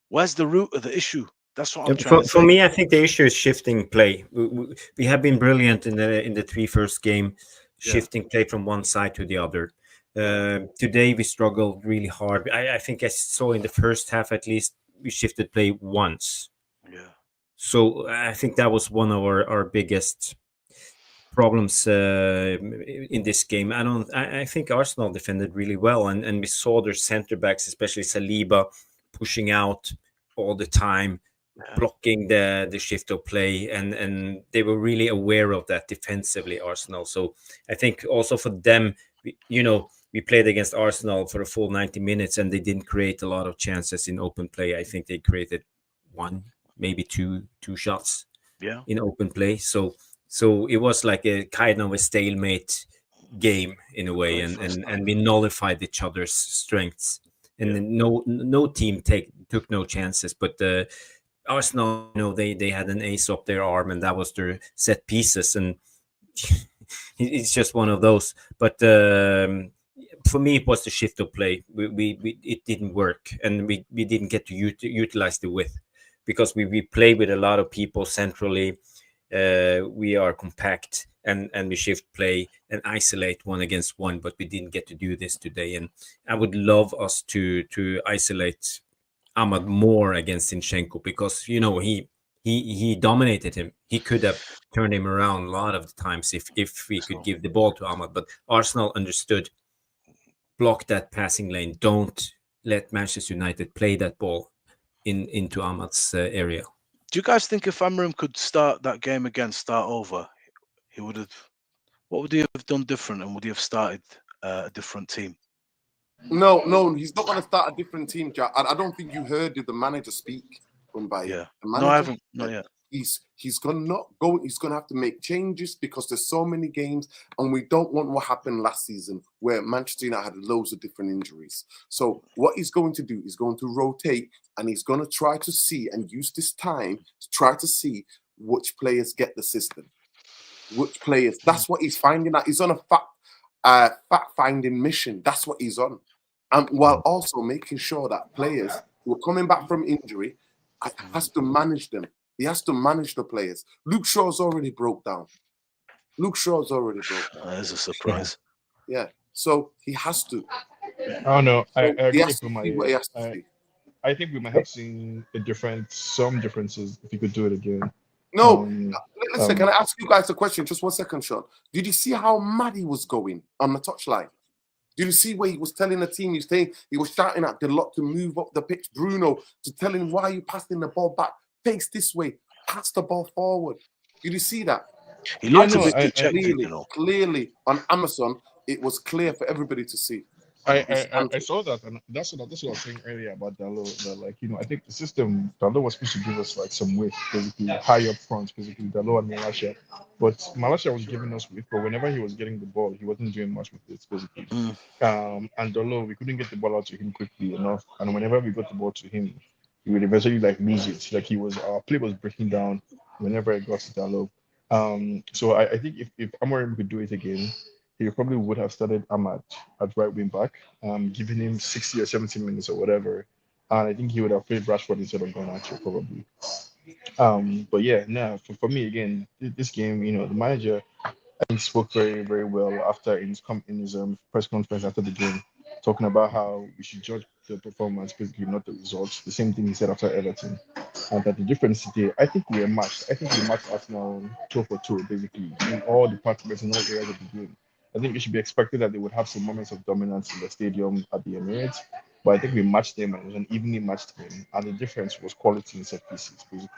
Where's the root of the issue? That's what I'm trying to say. For me, I think the issue is shifting play. We have been brilliant in the 3 first game, shifting play from one side to the other. Today we struggled really hard. I think I saw in the first half at least we shifted play once. Yeah. So I think that was one of our biggest problems in this game. I think Arsenal defended really well, and we saw their centre backs, especially Saliba, pushing out all the time, blocking the shift of play, and they were really aware of that defensively, Arsenal. So I think also for them, we played against Arsenal for a full 90 minutes and they didn't create a lot of chances in open play. I think they created 1, maybe two shots in open play. So it was like a kind of a stalemate game in a way, and we nullified each other's strengths. And no team took no chances, but Arsenal, they had an ace up their arm, and that was their set pieces, and it's just one of those. But for me, it was the shift of play. It didn't work, and we didn't get to utilize the width because we play with a lot of people centrally. We are compact and we shift play and isolate 1 against 1, but we didn't get to do this today. And I would love us to isolate Ahmad more against Zinchenko, because he dominated him. He could have turned him around a lot of the times if we could give the ball to Ahmad. But Arsenal understood, block that passing lane. Don't let Manchester United play that ball into Ahmad's area. Do you guys think if Amram could start that game again, start over, he would have? What would he have done different, and would he have started a different team? No, he's not going to start a different team, Jack. I don't think you heard the manager speak from Bayer. Yeah, no, I haven't. Not yet. He's gonna have to make changes because there's so many games, and we don't want what happened last season where Manchester United had loads of different injuries. So what he's going to do is going to rotate, and he's going to try to see and use this time to try to see which players get the system, which players. That's what he's finding out. He's on a fact finding mission. That's what he's on, and while also making sure that players who are coming back from injury has to manage them. He has to manage the players. Luke Shaw's already broke down. There's a surprise. Yeah. So he has to. I don't know. I agree with what he has to see. I think we might have seen some differences if you could do it again. No. Listen, can I ask you guys a question? Just 1 second, Sean. Did you see how mad he was going on the touchline? Did you see where he was telling the team, he was shouting at Dalot to move up the pitch, Bruno, to tell him, why are you passing the ball back? Face this way, pass the ball forward. Did you see that? He looked no, a bit I- dejected, Clearly, you know. clearly on Amazon, it was clear for everybody to see. His I ankle. saw that, and that's what I was saying earlier about Dalot. That, like, I think the system Dalot was supposed to give us like some width, basically high up front, basically Dalot and Malaysia. But Malaysia was giving us width, but whenever he was getting the ball, he wasn't doing much with it, basically. And Dalot, we couldn't get the ball out to him quickly enough, and whenever we got the ball to him, he would eventually like lose it. Like our play was breaking down whenever it got to Dalot. So I think if Amorim could do it again, he probably would have started Ahmad at right wing back, giving him 60 or 70 minutes or whatever. And I think he would have played Rashford instead of Garnacho probably. But yeah, no, for me again, this game, the manager, I think, spoke very, very well after in his press conference after the game, talking about how we should judge the performance, basically not the results. The same thing he said after Everton, and that the difference today, I think we are matched. I think we matched Arsenal toe for toe, basically in all departments, in all areas of the game. I think it should be expected that they would have some moments of dominance in the stadium at the Emirates, but I think we matched them and it was an evenly matched game, and the difference was quality in set pieces, basically.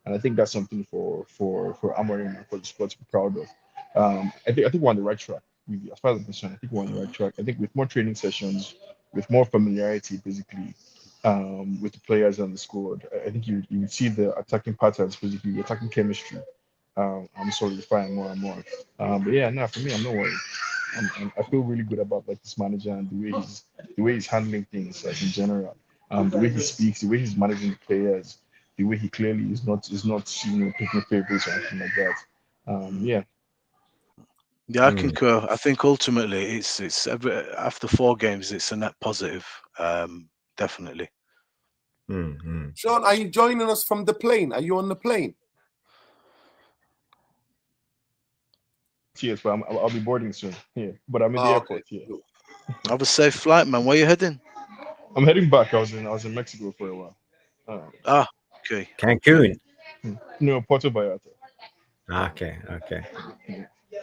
And I think that's something for Amorim and for the squad to be proud of. I think we're on the right track. Really, as far as I'm concerned, I think we're on the right track. I think with more training sessions, with more familiarity, basically, with the players and the squad, I think you would see the attacking patterns, basically, the attacking chemistry. I'm solidifying more and more. But yeah, no, for me, I'm not worried. I feel really good about like this manager and the way he's handling things, like in general. The way he speaks, the way he's managing the players, the way he clearly is not picking favorites or anything like that. Yeah. Yeah, I concur. I think ultimately it's after 4 games, it's a net positive. Definitely. Sean, are you joining us from the plane? Are you on the plane? Cheers, but I'll be boarding soon. Yeah, but I'm in the airport. Okay. Yeah, Have a safe flight, man. Where you heading? I'm heading back. I was in Mexico for a while. Okay. Cancun. No, Puerto Vallarta. Okay.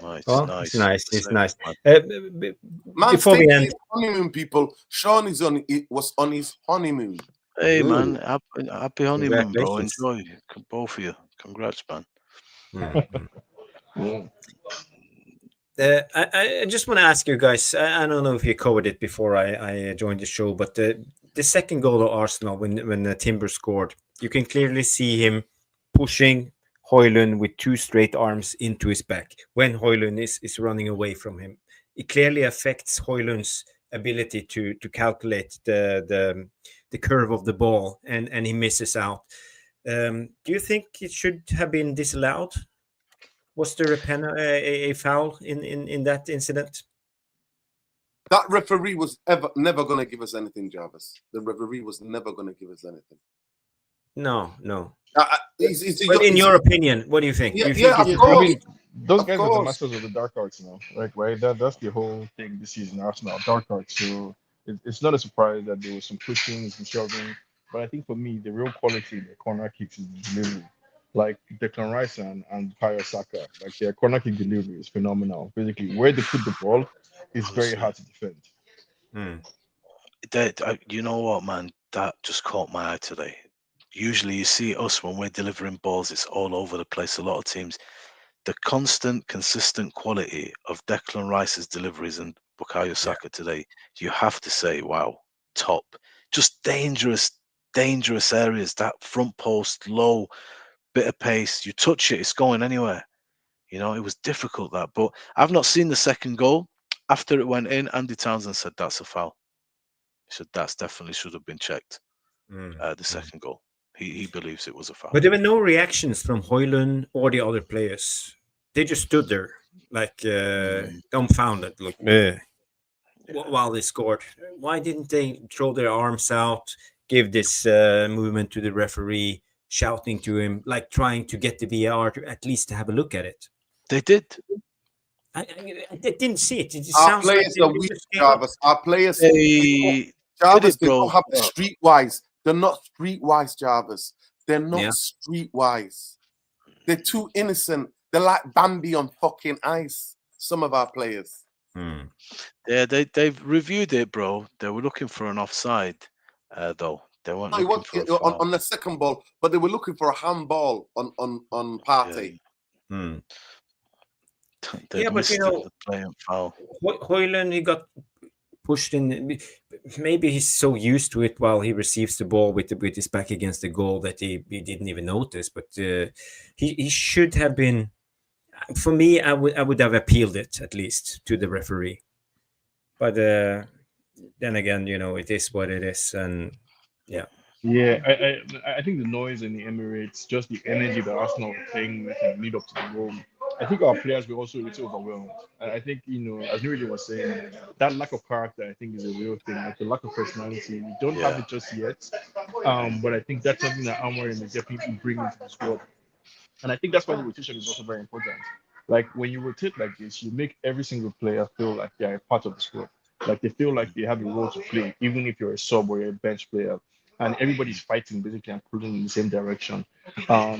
Nice, Well, nice. it's nice. It's Safe, nice. man. Before we end, his honeymoon, people. Sean was on his honeymoon. Hey, Ooh. man. Happy honeymoon, bro. Congratulations. Enjoy. Both of you. Congrats, man. Yeah. I just want to ask you guys. I don't know if you covered it before I joined the show, but the second goal of Arsenal when Timber scored, you can clearly see him pushing Højlund with 2 straight arms into his back when Højlund is running away from him. It clearly affects Højlund's ability to calculate the curve of the ball, and he misses out. Do you think it should have been disallowed? Was there a foul in that incident? That referee was never going to give us anything, Jarvis. The referee was never going to give us anything. No. But in your opinion, what do you think? Yeah, Do you think of course. I mean, those Of guys are the course. masters of the dark arts now, right? That's the whole thing this season, Arsenal, dark arts. So it's not a surprise that there was some pushings and shoving. But I think for me, the real quality in the corner kicks is the delivery. Like Declan Rice and Bukayo Saka, like their corner kick delivery is phenomenal. Basically, where they put the ball is very hard to defend. You know what, man? That just caught my eye today. Usually you see us when we're delivering balls, it's all over the place. A lot of teams. The constant, consistent quality of Declan Rice's deliveries and Bukayo Saka today, you have to say, wow, top. Just dangerous areas. That front post, low, bit of pace. You touch it, it's going anywhere. It was difficult that. But I've not seen the second goal. After it went in, Andy Townsend said that's a foul. He said that's definitely should have been checked. The second goal. He believes it was a foul. But there were no reactions from Højlund or the other players. They just stood there like dumbfounded, while they scored. Why didn't they throw their arms out, give this movement to the referee, shouting to him, like trying to get the VAR to at least have a look at it? They did. I didn't see it. It Our sounds players like are weak, Jarvis. Our players, Jarvis, they don't have streetwise. They're not streetwise, Jarvis. They're not streetwise. They're too innocent. They're like Bambi on fucking ice. Some of our players. Yeah, they've reviewed it, bro. They were looking for an offside, though. They weren't looking for a foul. On the second ball, but they were looking for a handball on Partey. They but missed the playing foul. Højlund, he got pushed in. Maybe he's so used to it while he receives the ball with his back against the goal that he didn't even notice. But he should have been. For me, I would have appealed it at least to the referee. But then again, it is what it is, and yeah. Yeah, I think the noise in the Emirates, just the energy that Arsenal were playing with and lead up to the goal. I think our players were also a little overwhelmed. And I think, as Nuri was saying, that lack of character, I think, is a real thing. Like the lack of personality. We don't have it just yet. But I think that's something that Amorim is definitely bringing to the squad. And I think that's why the rotation is also very important. Like when you rotate like this, you make every single player feel like they're a part of the squad. Like they feel like they have a role to play, even if you're a sub or you're a bench player. And everybody's fighting basically and pulling in the same direction.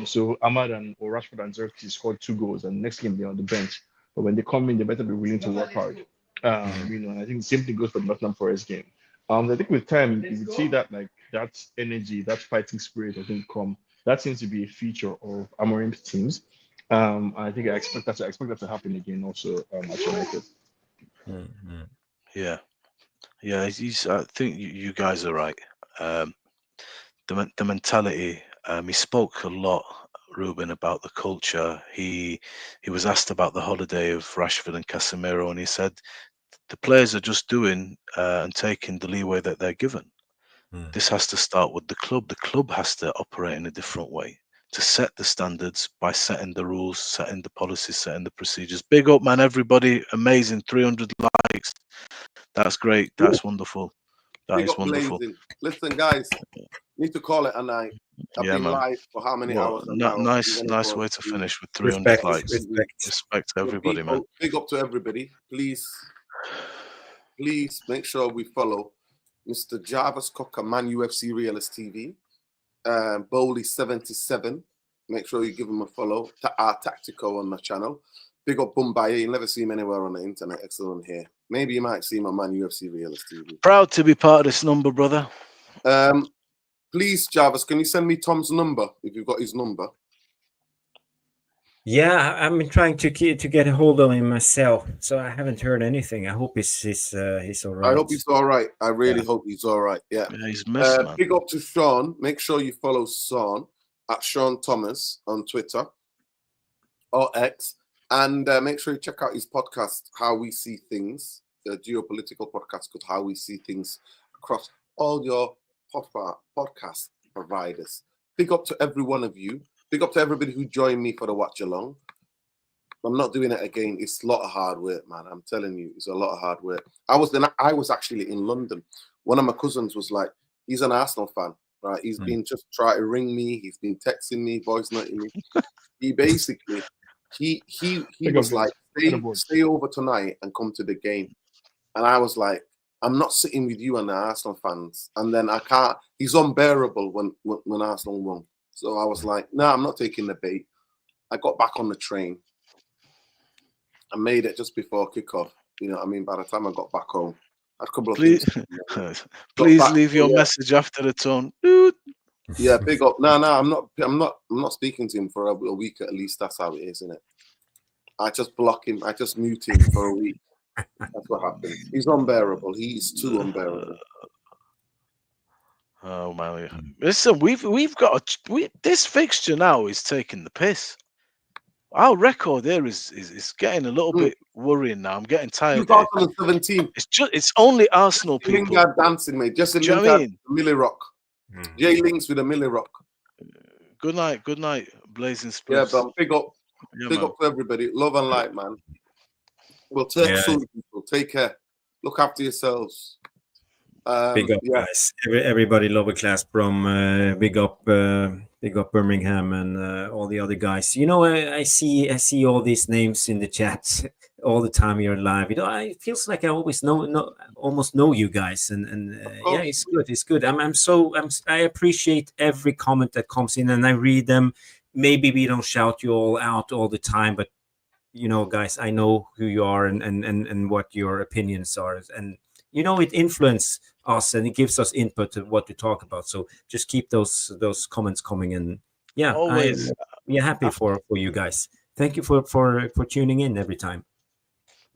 So Ahmad or Rashford and Xerxes scored 2 goals, and next game they're on the bench. But when they come in, they better be willing to work hard. And I think the same thing goes for the Nottingham Forest game. I think with time you would see that like that energy, that fighting spirit, I think that seems to be a feature of Amorim's teams. I think I expect that to happen again also at United. Yeah. I think you guys are right. The mentality. He spoke a lot, Ruben, about the culture. He was asked about the holiday of Rashford and Casemiro, and he said the players are just doing and taking the leeway that they're given. This has to start with the club. The club has to operate in a different way to set the standards by setting the rules, setting the policies, setting the procedures. Big up, man, everybody. Amazing. 300 likes. That's great. That's wonderful. That Big is up wonderful. Blazing. Listen, guys, need to call it a night. I've been man. live for how many hours? Nice way to finish with 300 likes. Respect to everybody, big, man. Big up to everybody. Please make sure we follow Mr. Jarvis Cocker, Man UFC Realist TV, Bowley 77. Make sure you give him a follow. Tactico on the channel. Big up Bumbaye. You never see him anywhere on the internet. Excellent here. Maybe you might see him on Man UFC Realist TV. Proud to be part of this number, brother. Please, Jarvis, can you send me Tom's number if you've got his number? Yeah, I've been trying to get a hold of him myself, so I haven't heard anything. I hope he's all right. I hope he's all right. I really hope he's all right. Yeah, he's missed, man. Big up to Sean. Make sure you follow Sean at Sean Thomas on Twitter or X, and make sure you check out his podcast, How We See Things, the geopolitical podcast called How We See Things across all your podcast providers. Big up to every one of you. Big up to everybody who joined me for the watch along. I'm not doing it again. It's a lot of hard work, man. I'm telling you, it's a lot of hard work. I was actually in London. One of my cousins was like, he's an Arsenal fan, right? He's been just trying to ring me. He's been texting me, voice noting me. He basically, he was like, stay over tonight and come to the game. And I was like, I'm not sitting with you and the Arsenal fans. And then I can't. He's unbearable when Arsenal won. So I was like, no, I'm not taking the bait. I got back on the train. I made it just before kickoff. You know what I mean? By the time I got back home, I had a couple of things. Please leave your message after the tone. Yeah, big up. No, I'm not speaking to him for a week at least. That's how it is, isn't it? I just block him. I just mute him for a week. That's what happens. He's unbearable. He's too unbearable. Oh man! Listen, we've got this fixture now is taking the piss. Our record there is getting a little bit worrying now. I'm getting tired. 2017. It's only Arsenal people. Lingard dancing, mate. Just in Lingard, Millie Rock. Jay Links with a Millie Rock. Good night, Blazing Spurs. Yeah, but big up to everybody. Love and light, man. We'll take soon, people. Take care. Look after yourselves. Big up, guys. Everybody lower class from big up Birmingham and all the other guys. You know, I see all these names in the chat all the time you're live. You know, it feels like I always almost know you guys, and yeah, it's good. It's good. I appreciate every comment that comes in, and I read them. Maybe we don't shout you all out all the time, but you know, guys, I know who you are and what your opinions are, and you know, it influences us and it gives us input to what to talk about. So just keep those comments coming, and yeah, always. We are happy for you guys. Thank you for tuning in every time.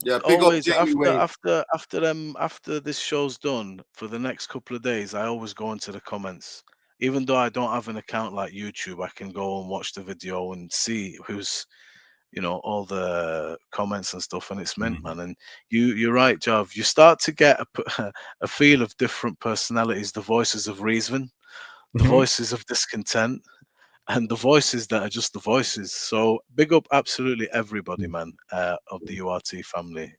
Yeah, big up Always Jamie Wade. after this show's done, for the next couple of days, I always go into the comments. Even though I don't have an account like YouTube, I can go and watch the video and see who's, all the comments and stuff, and it's mint, man. And you're right, Jav. You start to get a feel of different personalities, the voices of reason, the voices of discontent, and the voices that are just the voices. So big up absolutely everybody, man, of the URT family.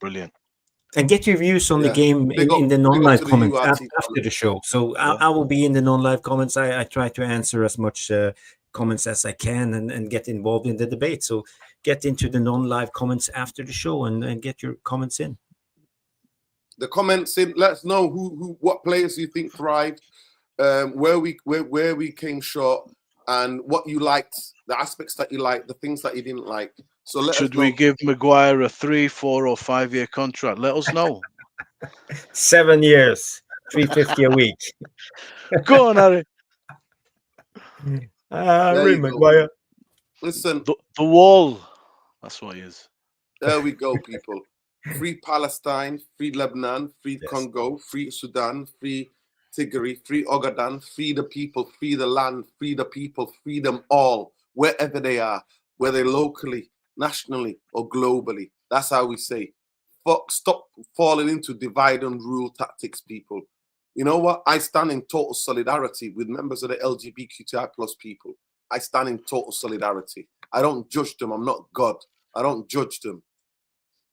Brilliant. And get your views on the Yeah. game Big in the up non-live to the comments URT after family. the show. So Yeah. I will be in the non-live comments. I try to answer as much comments as I can and get involved in the debate. So get into the non-live comments after the show and get your comments in. The comments in. Let us know what players you think thrived, where we came short, and what you liked, the aspects that you liked, the things that you didn't like. So let Should us know. we give Maguire a 3, 4, or 5 year contract? Let us know. 7 years, 350 a week. Go on, Harry. There you go. Maguire. Listen, The wall. That's what he is. there we go, people. Free Palestine, free Lebanon, free Yes. Congo, free Sudan, free Tigray, free Ogaden, free the people, free the land, free the people, free them all, wherever they are, whether locally, nationally, or globally. That's how we say. Stop falling into divide and rule tactics, people. You know what? I stand in total solidarity with members of the LGBTQI plus people. I stand in total solidarity. I don't judge them. I'm not God. I don't judge them.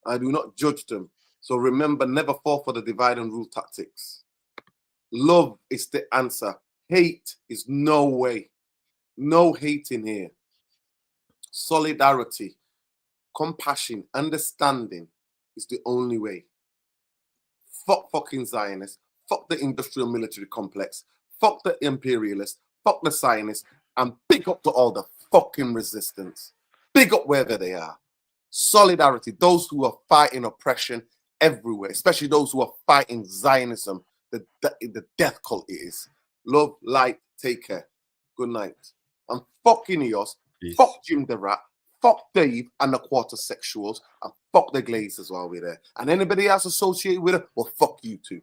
I do not judge them. So remember, never fall for the divide and rule tactics. Love is the answer. Hate is no way. No hate in here. Solidarity, compassion, understanding is the only way. Fuck fucking Zionists. Fuck the industrial military complex. Fuck the imperialists. Fuck the Zionists. And big up to all the fucking resistance. Big up wherever they are. Solidarity, those who are fighting oppression everywhere, especially those who are fighting Zionism, the death cult it is. Love, light, take care. Good night. And fuck Ineos, fuck Jim the Rat, fuck Dave and the quarter sexuals, and fuck the Glazers while we're there. And anybody else associated with it, well, fuck you too.